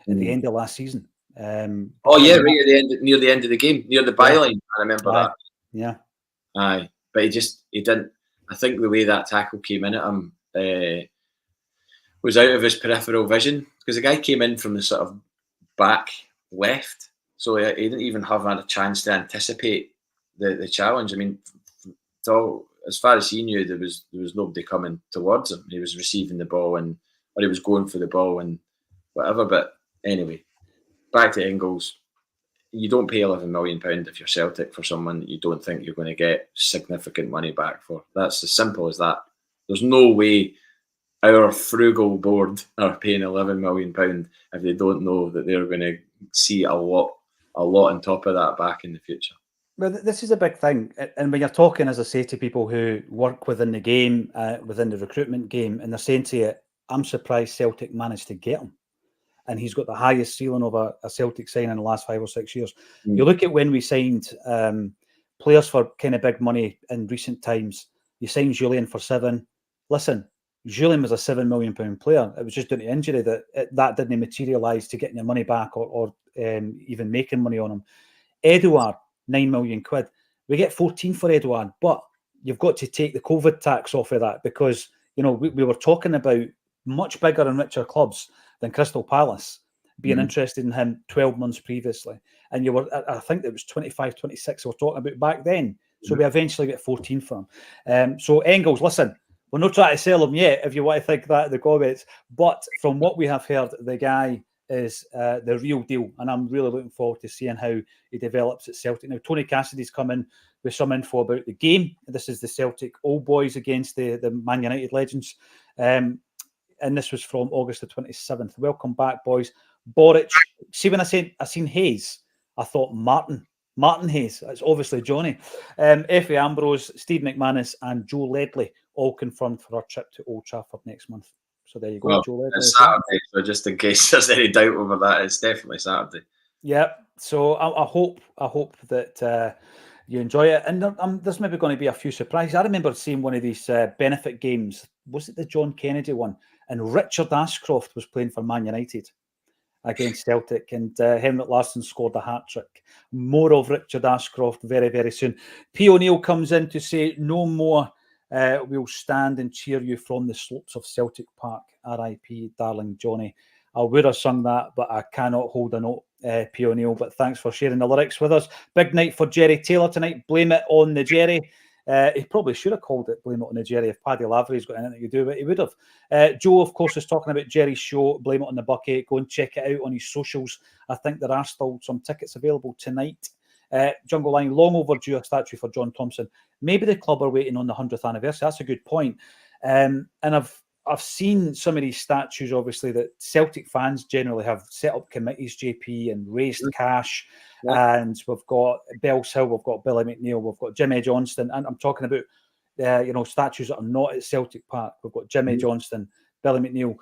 at the end of last season. Right at the end, near the end of the game, near the byline. I remember that. Yeah. Aye, but he didn't. I think the way that tackle came in at him was out of his peripheral vision, because the guy came in from the sort of back left, so he didn't even have a chance to anticipate the challenge. I mean, so as far as he knew, there was nobody coming towards him. He was receiving the ball or he was going for the ball and whatever. But anyway, back to Engels. You don't pay £11 million if you're Celtic for someone that you don't think you're going to get significant money back for. That's as simple as that. There's no way our frugal board are paying £11 million if they don't know that they're going to see a lot on top of that back in the future. Well, this is a big thing. And when you're talking, as I say, to people who work within the game, within the recruitment game, and they're saying to you, I'm surprised Celtic managed to get him. And he's got the highest ceiling of a Celtic signing in the last 5 or 6 years. You look at when we signed players for kind of big money in recent times. You signed Julian for 7. Listen, Julian was a £7 million player. It was just due to injury that didn't materialise to getting your money back or even making money on him. Edouard, £9 million. We get 14 for Edouard, but you've got to take the COVID tax off of that, because we were talking about much bigger and richer clubs than Crystal Palace being interested in him 12 months previously. And I think it was 25, 26 we were talking about back then. So we eventually get 14 for him. So Engels, listen, we're not trying to sell him yet, if you want to think that in the comments. But from what we have heard, the guy is the real deal. And I'm really looking forward to seeing how he develops at Celtic. Now, Tony Cassidy's come in with some info about the game. This is the Celtic Old Boys against the Man United Legends. And this was from August the 27th. Welcome back, boys. Boric. See, when I seen Hayes, I thought Martin Hayes. It's obviously Johnny. Effie Ambrose, Steve McManus, and Joe Ledley all confirmed for our trip to Old Trafford next month. So there you go, Joe Ledley. It's Saturday, so just in case there's any doubt over that, it's definitely Saturday. Yeah. So I hope that you enjoy it. And there's maybe going to be a few surprises. I remember seeing one of these benefit games. Was it the John Kennedy one? And Richard Ashcroft was playing for Man United against Celtic, and Henrik Larsson scored a hat-trick. More of Richard Ashcroft very, very soon. P. O'Neill comes in to say, no more. We'll stand and cheer you from the slopes of Celtic Park. R.I.P. darling Johnny. I would have sung that, but I cannot hold a note, P. O'Neill. But thanks for sharing the lyrics with us. Big night for Jerry Taylor tonight. Blame it on the Jerry. He probably should have called it Blame It on the Jerry if Paddy Lavery's got anything to do with it. He would have. Joe, of course, is talking about Jerry's show, Blame It on the Bucket. Go and check it out on his socials. I think there are still some tickets available tonight. Jungle Line, long overdue a statue for John Thompson. Maybe the club are waiting on the 100th anniversary. That's a good point. And I've seen some of these statues, obviously, that Celtic fans generally have set up committees, JP, and raised cash. Yeah. And we've got Bells Hill, we've got Billy McNeil, we've got Jimmy Johnston. And I'm talking about, statues that are not at Celtic Park. We've got Jimmy Johnston, Billy McNeil,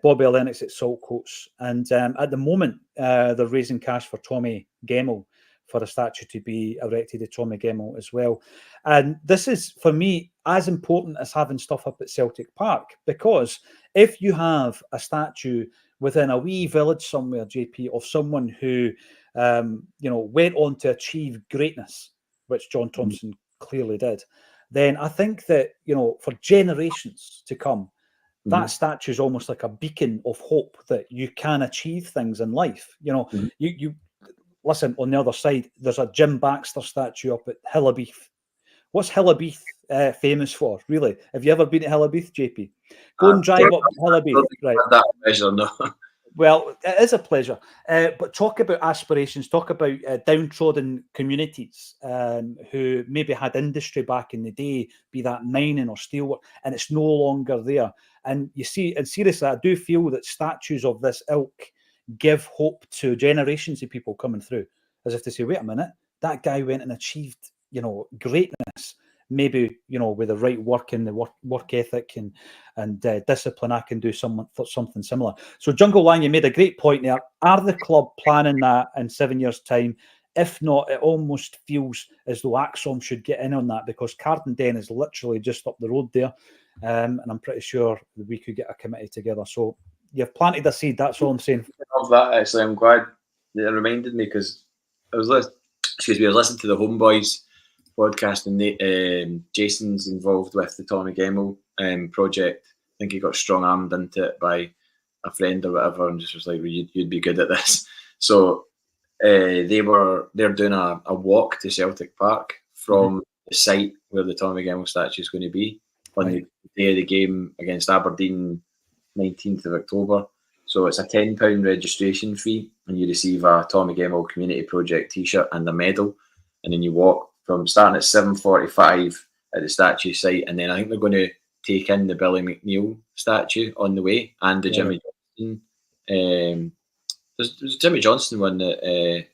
Bobby Lennox at Saltcoats. And at the moment, they're raising cash for Tommy Gemmell, for a statue to be erected to Tommy Gemmell as well. And this is, for me, as important as having stuff up at Celtic Park, because if you have a statue within a wee village somewhere, JP, of someone who, went on to achieve greatness, which John Thompson clearly did, then I think that, for generations to come, that statue is almost like a beacon of hope that you can achieve things in life. You listen, on the other side, there's a Jim Baxter statue up at Hillabeath. What's Hillabeath famous for, really? Have you ever been to Hillabeath, JP? Go and drive up Hillabeath. Right. That pleasure, no. Well, it is a pleasure. But talk about aspirations, talk about downtrodden communities who maybe had industry back in the day, be that mining or steelwork, and it's no longer there. And you see, and seriously, I do feel that statues of this ilk give hope to generations of people coming through, as if to say, wait a minute, that guy went and achieved, greatness. Maybe, with the right work and the work ethic and discipline, I can do something similar. So Jungle Line, you made a great point there. Are the club planning that in 7 years' time? If not, it almost feels as though Acsom should get in on that, because Cardenden is literally just up the road there. And I'm pretty sure we could get a committee together. So you've planted a seed, that's all I'm saying. I love that, actually. I'm glad that it reminded me, because I was listening to the Homeboys podcast, and Jason's involved with the Tommy Gemmell project. I think he got strong-armed into it by a friend or whatever, and just was like, well, you'd be good at this. So they're doing a walk to Celtic Park from the site where the Tommy Gemmell statue is going to be on the day of the game against Aberdeen, 19th of October. So it's a £10 registration fee, and you receive a Tommy Gemmell Community Project T-shirt and a medal, and then you walk from starting at 7:45 at the statue site, and then I think they're going to take in the Billy McNeil statue on the way, and the Jimmy Johnson. There's Jimmy Johnson one that.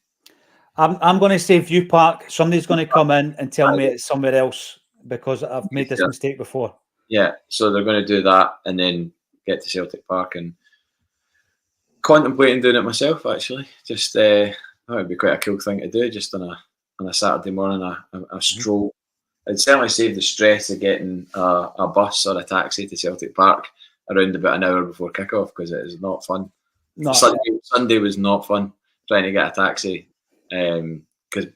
I'm going to say View Park. Somebody's going to come in and tell me it's somewhere else because I've made this mistake before. Yeah, so they're going to do that and then get to Celtic Park, and contemplating doing it myself. Actually, just that would be quite a cool thing to do, just on a Saturday morning, a stroll. It'd certainly save the stress of getting a bus or a taxi to Celtic Park around about an hour before kickoff, because it is not fun. No, Sunday was not fun trying to get a taxi, because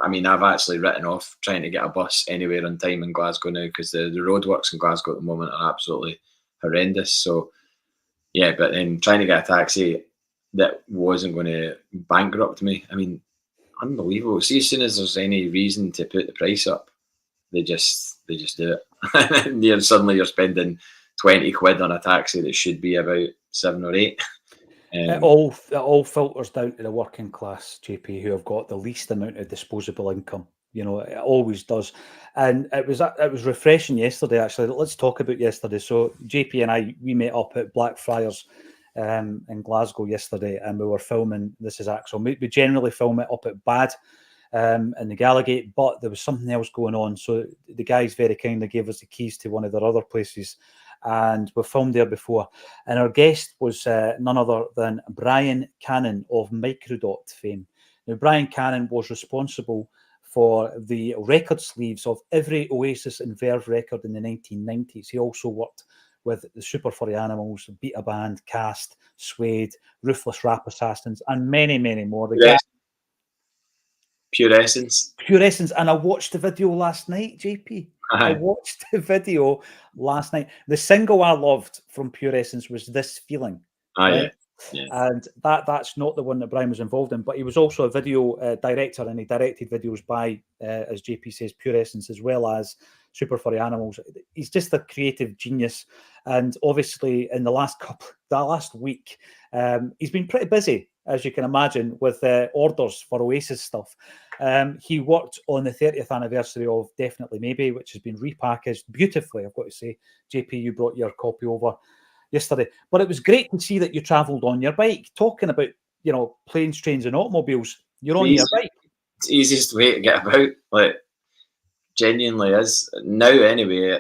I've actually written off trying to get a bus anywhere on time in Glasgow now, because the roadworks in Glasgow at the moment are absolutely horrendous. So yeah, but then trying to get a taxi that wasn't going to bankrupt me. Unbelievable. See, as soon as there's any reason to put the price up, they just do it. Suddenly you're spending 20 quid on a taxi that should be about 7 or 8. It all filters down to the working class, JP, who have got the least amount of disposable income. It always does. And it was refreshing yesterday, actually. Let's talk about yesterday. So JP and we met up at Blackfriars in Glasgow yesterday, and we were filming This Is Acsom. We generally film it up at Bad in the Gallagate, but there was something else going on. So the guys very kindly gave us the keys to one of their other places, and we filmed there before. And our guest was none other than Brian Cannon of Microdot fame. Now, Brian Cannon was responsible for the record sleeves of every Oasis and Verve record in the 1990s. He also worked with the Super Furry Animals, Beta Band, Cast, Suede, Ruthless Rap Assassins, and many, many more. Pure Essence. And I watched the video last night, JP. I watched the video last night. The single I loved from Pure Essence was This Feeling. Right? Yeah. And that's not the one that Brian was involved in, but he was also a video director, and he directed videos by, as JP says, Pure Essence, as well as Super Furry Animals. He's just a creative genius, and obviously in the last week, he's been pretty busy, as you can imagine, with orders for Oasis stuff. He worked on the 30th anniversary of Definitely Maybe, which has been repackaged beautifully, I've got to say. JP, you brought your copy over yesterday, but it was great to see that you travelled on your bike. Talking about planes, trains, and automobiles, you're on your bike. It's the easiest way to get about. Like, genuinely is now. Anyway,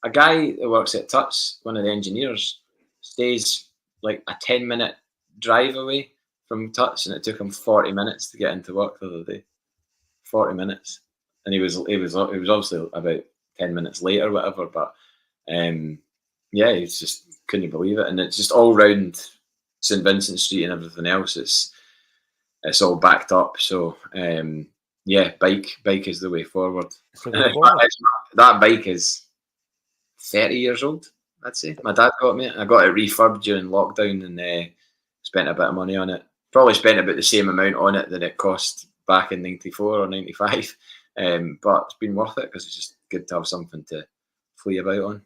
a guy that works at Tuts, one of the engineers, stays like a 10-minute drive away from Tuts, and it took him 40 minutes to get into work the other day. 40 minutes, and he was obviously about 10 minutes late or whatever, but yeah, he just couldn't believe it. And it's just all round St Vincent Street and everything else. It's all backed up. So yeah, bike is the way forward. That bike is 30 years old, I'd say. My dad got me it. I got it refurbed during lockdown, and spent a bit of money on it. Probably spent about the same amount on it that it cost back in 94 or 95. But it's been worth it, because it's just good to have something to flee about on.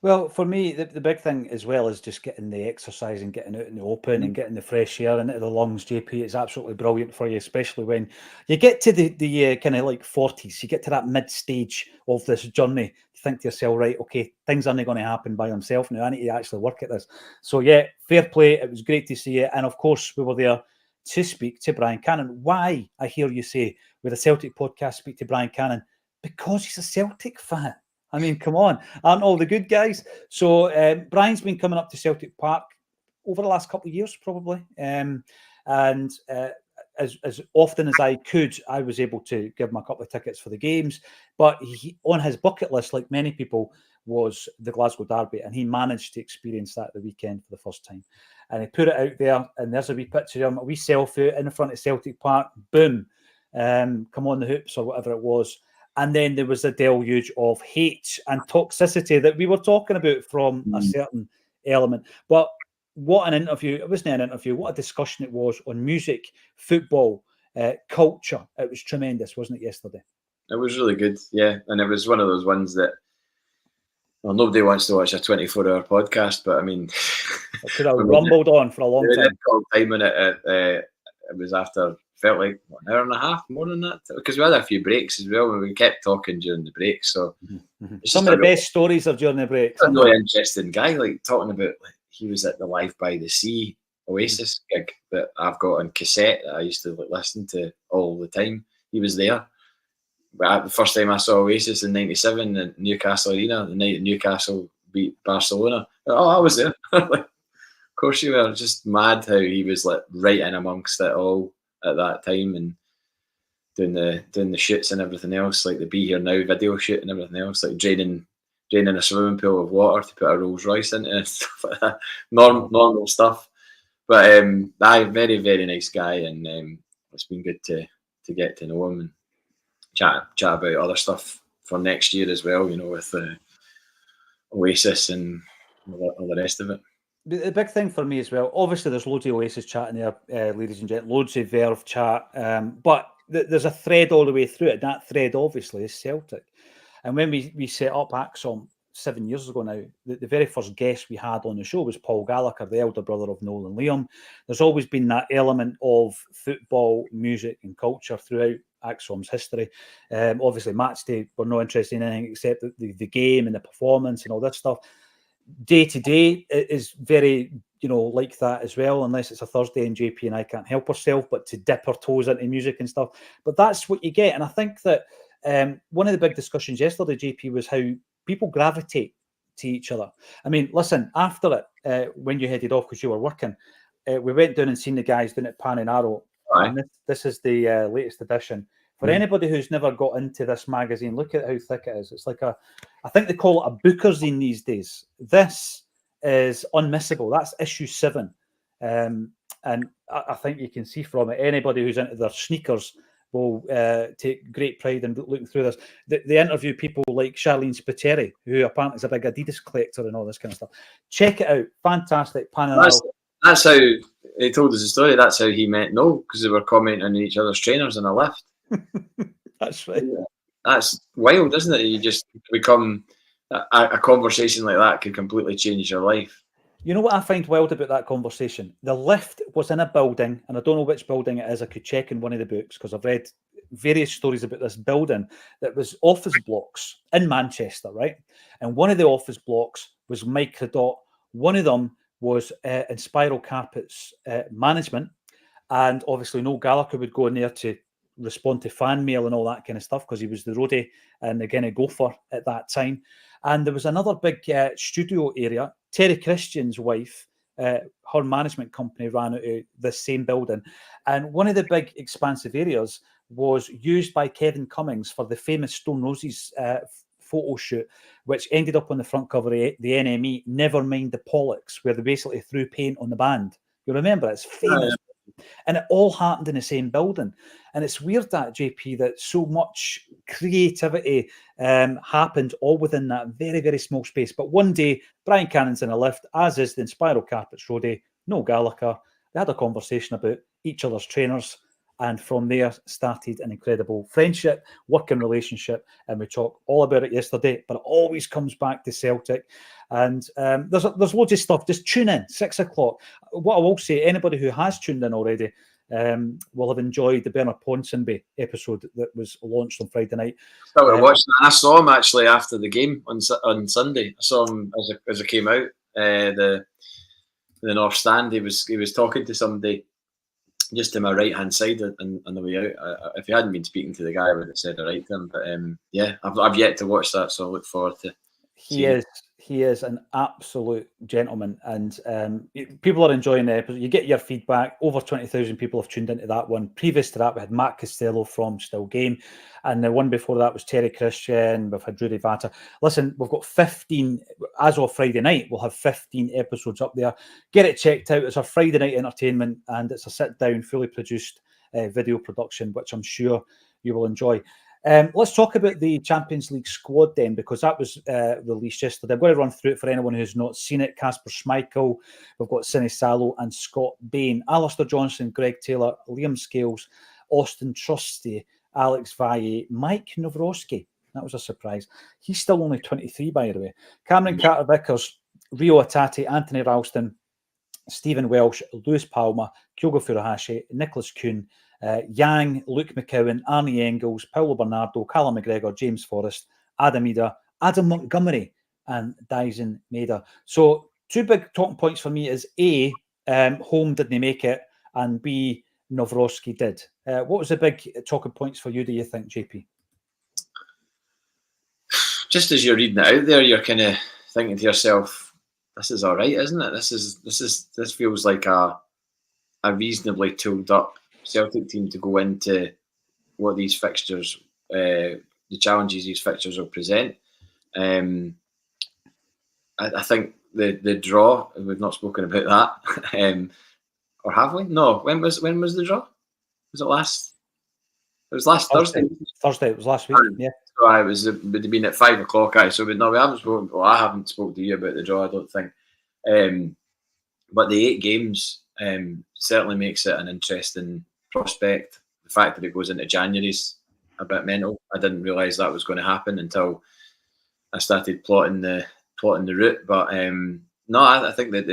Well, for me, the big thing as well is just getting the exercise and getting out in the open and getting the fresh air into the lungs, JP. It's absolutely brilliant for you, especially when you get to the kind of like 40s. You get to that mid-stage of this journey. You think to yourself, right, okay, things aren't going to happen by themselves now. I need to actually work at this. So, yeah, fair play. It was great to see you. And, of course, we were there to speak to Brian Cannon. Why, I hear you say, with a Celtic podcast, speak to Brian Cannon? Because he's a Celtic fan. I mean, come on, aren't all the good guys? So Brian's been coming up to Celtic Park over the last couple of years, probably. And as often as I could, I was able to give him a couple of tickets for the games. But on his bucket list, like many people, was the Glasgow Derby, and he managed to experience that the weekend for the first time. And he put it out there, and there's a wee picture of him, a wee selfie in front of Celtic Park. Boom. Come on the Hoops or whatever it was. And then there was a deluge of hate and toxicity that we were talking about from a certain element. But what an interview. It wasn't an interview. What a discussion it was on music, football, culture. It was tremendous, wasn't it, yesterday? It was really good, yeah. And it was one of those ones that, well, nobody wants to watch a 24-hour podcast, but I mean... It could have rumbled on for a long time. Time in it was after... Felt like an hour and a half, more than that, because we had a few breaks as well. We kept talking during the breaks, so some of the best stories are during the breaks. A really interesting guy, like talking about he was at the Live by the Sea Oasis gig that I've got on cassette that I used to listen to all the time. He was there. But the first time I saw Oasis in '97 at Newcastle Arena, the night Newcastle beat Barcelona. Oh, I was there. Of course you were. Just mad how he was like right in amongst it all at that time and doing the shoots and everything else, like the Be Here Now video shoot and everything else, like draining a swimming pool of water to put a Rolls Royce into and stuff like that. Normal stuff. But very, very nice guy, and it's been good to get to know him and chat about other stuff for next year as well, with Oasis and all the rest of it. The big thing for me as well, obviously there's loads of Oasis chat in there, ladies and gentlemen, loads of Verve chat, but there's a thread all the way through it. That thread obviously is Celtic. And when we set up Acsom 7 years ago now, the very first guest we had on the show was Paul Gallagher, the elder brother of Noel and Liam. There's always been that element of football, music and culture throughout Acsom's history. Obviously match day, we're not interested in anything except the game and the performance and all that stuff. Day to day is very, like that as well, unless it's a Thursday and JP and I can't help ourselves but to dip our toes into music and stuff. But that's what you get. And I think that one of the big discussions yesterday, JP, was how people gravitate to each other. I mean, listen, after it, when you headed off because you were working, we went down and seen the guys down at Pan and Arrow. Right. And this is the latest edition. For anybody who's never got into this magazine, look at how thick it is. It's like I think they call it a bookerzine these days. This is unmissable. That's issue 7. And I think you can see from it, anybody who's into their sneakers will take great pride in looking through this. They interview people like Charlene Spiteri, who apparently is a big Adidas collector and all this kind of stuff. Check it out. Fantastic. That's how he told us the story. That's how he met Noel, because they were commenting on each other's trainers in a lift. That's right. Yeah. That's wild, isn't it? You just become a conversation like that could completely change your life. You know what I find wild about that conversation? The lift was in a building, and I don't know which building it is. I could check in one of the books because I've read various stories about this building that was office blocks in Manchester, right? And one of the office blocks was Microdot. One of them was in Spiral Carpets management. And obviously Noel Gallagher would go in there to respond to fan mail and all that kind of stuff because he was the roadie and the kind of gopher at that time. And there was another big studio area. Terry Christian's wife, her management company ran out of this same building. And one of the big expansive areas was used by Kevin Cummings for the famous Stone Roses photo shoot, which ended up on the front cover of the NME, Never Mind the Pollocks, where they basically threw paint on the band. You remember? It's famous. And it all happened in the same building. And it's weird that, JP, that so much creativity happened all within that very, very small space. But one day, Brian Cannon's in a lift, as is the Spiral Carpets roadie, Noel Gallagher. They had a conversation about each other's trainers. And from there started an incredible friendship, working relationship. And we talked all about it yesterday, but it always comes back to Celtic. And there's loads of stuff. Just tune in, 6 o'clock. What I will say, anybody who has tuned in already will have enjoyed the Bernard Ponsonby episode that was launched on Friday night. I saw him actually after the game on Sunday. I saw him as I came out the North Stand. He was talking to somebody just to my right hand side on the way out. If he hadn't been speaking to the guy, I would have said all right to him. But I've yet to watch that, so I look forward to. He is an absolute gentleman, and people are enjoying the episode. You get your feedback. Over 20,000 people have tuned into that one. Previous to that, we had Matt Costello from Still Game, and the one before that was Terry Christian. We've had Rudy Vata. Listen, we've got 15, as of Friday night, we'll have 15 episodes up there. Get it checked out. It's our Friday night entertainment, and it's a sit-down, fully produced video production, which I'm sure you will enjoy. Let's talk about the Champions League squad then, because that was released yesterday. I'm going to run through it for anyone who's not seen it. Kasper Schmeichel, we've got Sine Salo and Scott Bain, Alistair Johnson, Greg Taylor, Liam Scales, Austin Trusty, Alex Valle, Mike Nawrocki. That was a surprise. He's still only 23, by the way. Cameron Carter-Vickers, Rio Atati, Anthony Ralston, Stephen Welsh, Lewis Palmer, Kyogo Furuhashi, Nicholas Kuhn, Yang, Luke McCowan, Arnie Engels, Paulo Bernardo, Callum McGregor, James Forrest, Adam Ida, Adam Montgomery, and Dyson Maeda. So 2 big talking points for me is A, Home didn't make it, and B, Nawrocki did. What was the big talking points for you, do you think, JP? Just as you're reading it out there, you're kind of thinking to yourself, this is all right, isn't it? This feels like a reasonably tooled up Celtic team to go into what these fixtures, the challenges these fixtures will present. I think the draw, we've not spoken about that, or have we? No. When was the draw? Was it last? It was last Thursday. Thursday. It was last week. Yeah. So it would have been at 5 o'clock. So we haven't spoken. Well, I haven't spoken to you about the draw, I don't think. But the 8 games certainly makes it an interesting prospect. The fact that it goes into January is a bit mental. I didn't realise that was going to happen until I started plotting the route. But no, I think that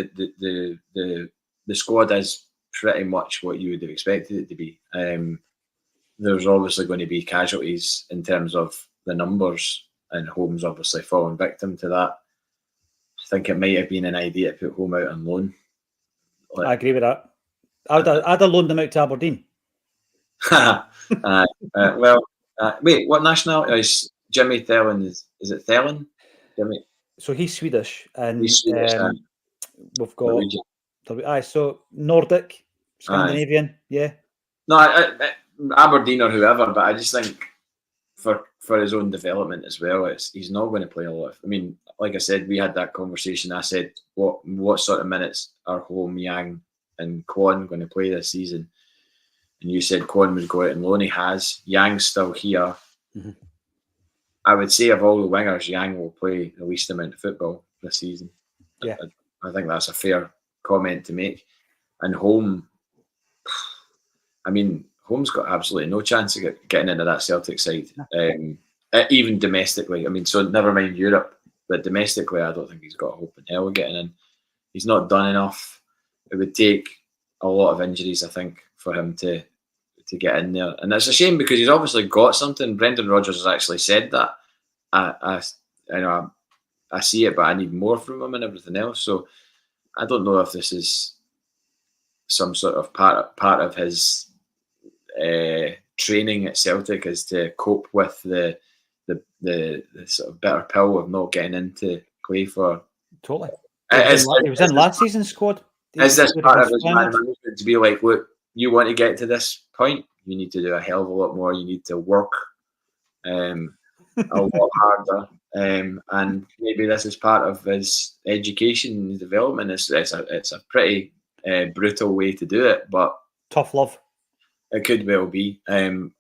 the squad is pretty much what you would have expected it to be. There's obviously going to be casualties in terms of the numbers, and Home's obviously fallen victim to that. I think it might have been an idea to put Home out on loan. I agree with that. I'd have loaned them out to Aberdeen. Wait, what nationality is Jimmy Thelen? Is it Thelen? Jimmy. So he's Swedish, and he's Swedish, we've got so Nordic, Scandinavian, yeah. No, Aberdeen or whoever, but I just think for his own development as well, he's not going to play a lot. I mean, like I said, we had that conversation. I said, what sort of minutes are Home, Yang, and Kwon going to play this season? And you said Kwon would go out and loan. He has. Yang's still here. Mm-hmm. I would say of all the wingers, Yang will play the least amount of football this season. Yeah, I think that's a fair comment to make. And Home, I mean, Home's got absolutely no chance of getting into that Celtic side, even domestically. I mean, so never mind Europe, but domestically, I don't think he's got a hope in hell of getting in. He's not done enough. It would take a lot of injuries, I think, for him to get in there. And it's a shame because he's obviously got something. Brendan Rodgers has actually said that. I see it, but I need more from him and everything else. So I don't know if this is some sort of part of his training at Celtic is to cope with the sort of bitter pill of not getting into play for. Totally. He was in last season's squad. Is this part of his management to be like, look, you want to get to this point, you need to do a hell of a lot more. You need to work a lot harder. And maybe this is part of his education and development. It's a pretty brutal way to do it, but tough love. It could well be,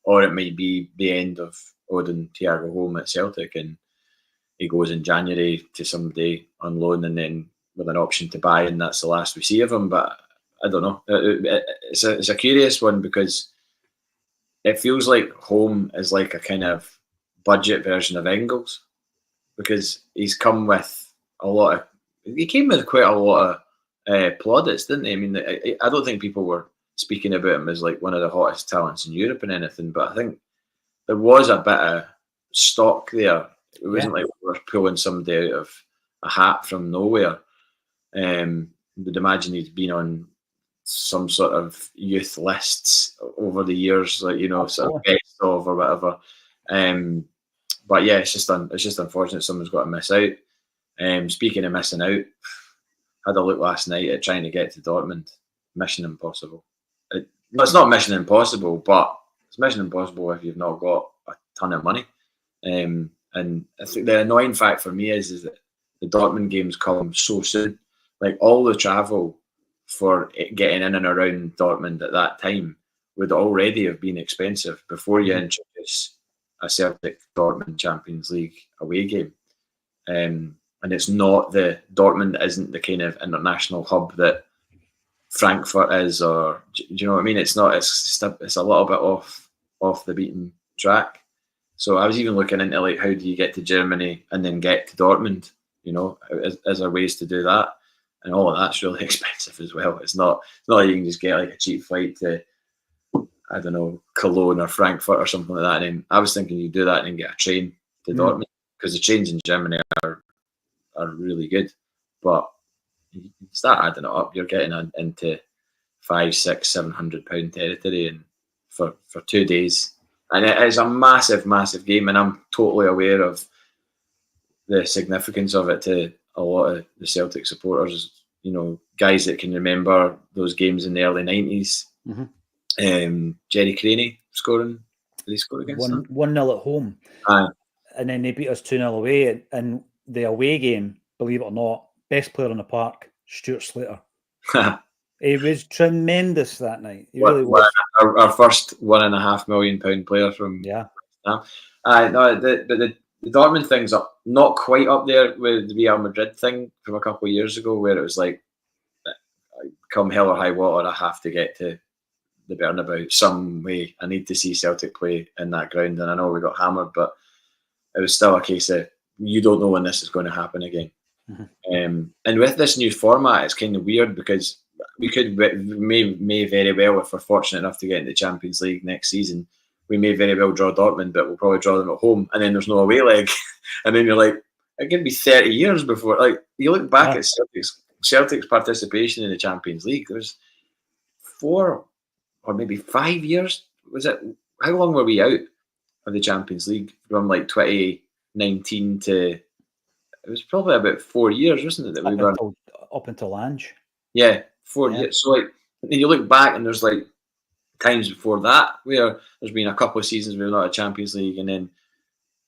or it might be the end of Odin Thiago Home at Celtic, and he goes in January to somebody on loan, and then with an option to buy, and that's the last we see of him. But I don't know. It's a curious one because it feels like Home is like a kind of budget version of Engels, because he's come with he came with quite a lot of plaudits, didn't he? I mean, I don't think people were speaking about him as like one of the hottest talents in Europe and anything, but I think there was a bit of stock there. It wasn't like we were pulling somebody out of a hat from nowhere. Would imagine he's been on some sort of youth lists over the years, like, you know, sort of best of or whatever. But yeah, it's just unfortunate someone's got to miss out. Speaking of missing out, had a look last night at trying to get to Dortmund. Mission impossible. It's not mission impossible, but it's mission impossible if you've not got a ton of money. And I think the annoying fact for me is that the Dortmund games come so soon. Like all the travel for getting in and around Dortmund at that time would already have been expensive before you introduce a Celtic Dortmund Champions League away game. And it's not Dortmund isn't the kind of international hub that Frankfurt is, or do you know what I mean? It's not. It's a little bit off the beaten track. So I was even looking into like, how do you get to Germany and then get to Dortmund? You know, is there ways to do that? And all of that's really expensive as well. It's not like you can just get like a cheap flight to, I don't know, Cologne or Frankfurt or something like that. And then I was thinking you do that and then get a train to Dortmund, because the trains in Germany are really good. But you start adding it up, you're getting into £500, £600, £700 territory, and for 2 days. And it is a massive, massive game, and I'm totally aware of the significance of it to a lot of the Celtic supporters. You know, guys that can remember those games in the early 90s. Jerry Craney scoring. Did he score against them? 1-0 at home. Aye. And then they beat us 2-0 away. And the away game, believe it or not, best player on the park, Stuart Slater. He was tremendous that night. He really was. Our first £1.5 million player from Vietnam. No, the Dortmund thing's not quite up there with the Real Madrid thing from a couple of years ago, where it was like, come hell or high water, I have to get to the Bernabeu some way. I need to see Celtic play in that ground. And I know we got hammered, but it was still a case of you don't know when this is going to happen again. And with this new format, it's kind of weird, because we may very well, if we're fortunate enough to get into the Champions League next season, we may very well draw Dortmund, but we'll probably draw them at home, and then there's no away leg. And then you're like, it could be 30 years before. Like, you look back at Celtic's participation in the Champions League, there's 4 or maybe 5 years. Was it? How long were we out of the Champions League? From like 2019 to, it was probably about 4 years, wasn't it? That we were up until Ange. Yeah, 4 years. So like, then you look back and there's like times before that where there's been a couple of seasons where we're not a Champions League, and then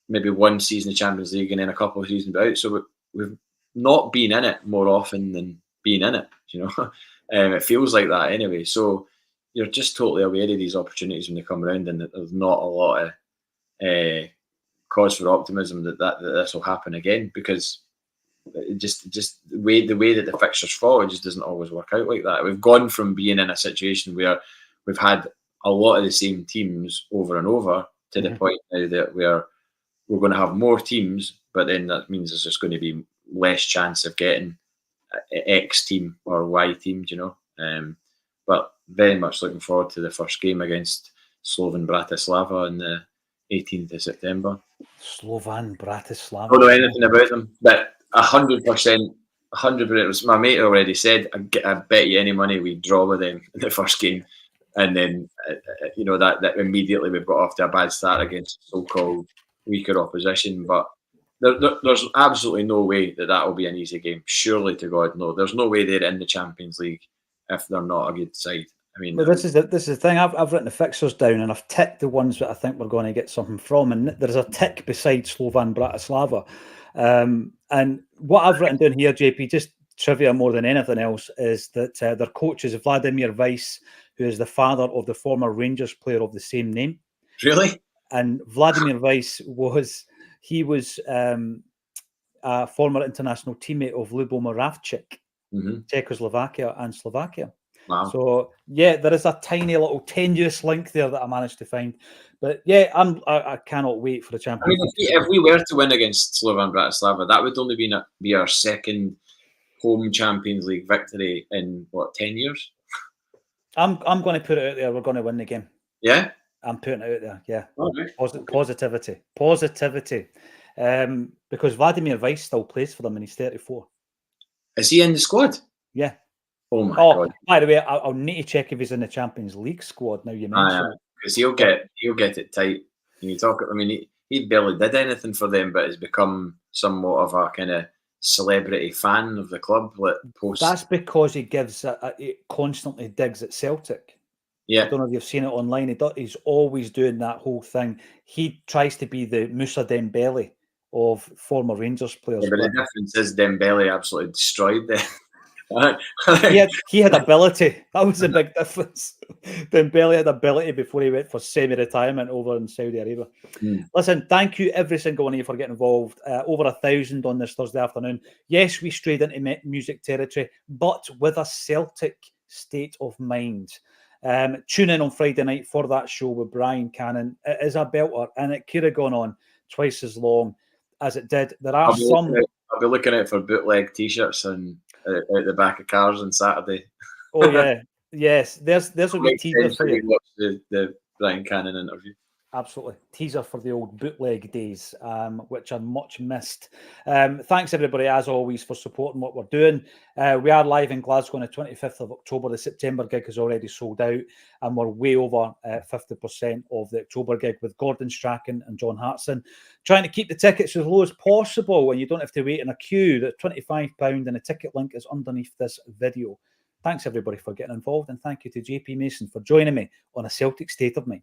maybe one season of Champions League, and then a couple of seasons out. So we've not been in it more often than being in it, you know. It feels like that anyway. So you're just totally aware of these opportunities when they come around, and there's not a lot of cause for optimism that this will happen again, because it just the way that the fixtures fall, it just doesn't always work out like that. We've gone from being in a situation where we've had a lot of the same teams over and over to the point now that we're going to have more teams, but then that means there's just going to be less chance of getting X team or Y team, you know. But very much looking forward to the first game against Slovan Bratislava on the 18th of September. Slovan Bratislava. I don't know anything about them, but 100%. My mate already said, I bet you any money we draw with them in the first game, and then you know that immediately we've got off to a bad start against so-called weaker opposition. But there's absolutely no way that will be an easy game. Surely to God, no. There's no way they're in the Champions League if they're not a good side. I mean, well, this is the thing. I've written the fixtures down, and I've ticked the ones that I think we're going to get something from. And there's a tick beside Slovan Bratislava. And what I've written down here, JP, just trivia more than anything else, is that their coach is Vladimir Weiss, who is the father of the former Rangers player of the same name. Really? And Vladimir Weiss was a former international teammate of Lubo Moravcik, Czechoslovakia and Slovakia. Wow. So yeah, there is a tiny little tenuous link there that I managed to find. But yeah, I cannot wait for the Champions League. I mean, if we were to win against Slovan Bratislava, that would only be our second home Champions League victory in 10 years? I'm going to put it out there. We're going to win the game. Yeah, I'm putting it out there. Yeah, okay. Positivity. Because Vladimir Weiss still plays for them, and he's 34. Is he in the squad? Yeah. Oh my God! By the way, I'll need to check if he's in the Champions League squad. Now you mentioned it, because he'll get it tight. And you talk. I mean, he barely did anything for them, but has become somewhat of a kind of celebrity fan of the club. That's because he he constantly digs at Celtic. Yeah, I don't know if you've seen it online. He's always doing that whole thing. He tries to be the Moussa Dembele of former Rangers players. Yeah, but the difference is Dembele absolutely destroyed them. He had ability. That was a big difference. Dembele had ability before he went for semi-retirement over in Saudi Arabia. Listen, thank you every single one of you for getting involved. Over 1,000 on this Thursday afternoon. Yes, we strayed into music territory, but with a Celtic state of mind. Tune in on Friday night for that show with Brian Cannon. It is a belter, and it could have gone on twice as long as it did. There are some. I'll be looking out for bootleg T-shirts and out the back of cars on Saturday. Oh yeah, yes. There's a wee teaser for you. Watch the Brian Cannon interview. Absolutely. Teaser for the old bootleg days, which are much missed. Thanks, everybody, as always, for supporting what we're doing. We are live in Glasgow on the 25th of October. The September gig is already sold out, and we're way over 50% of the October gig with Gordon Strachan and John Hartson. Trying to keep the tickets as low as possible, and you don't have to wait in a queue. That's £25, and the ticket link is underneath this video. Thanks, everybody, for getting involved, and thank you to JP Mason for joining me on A Celtic State of Mind.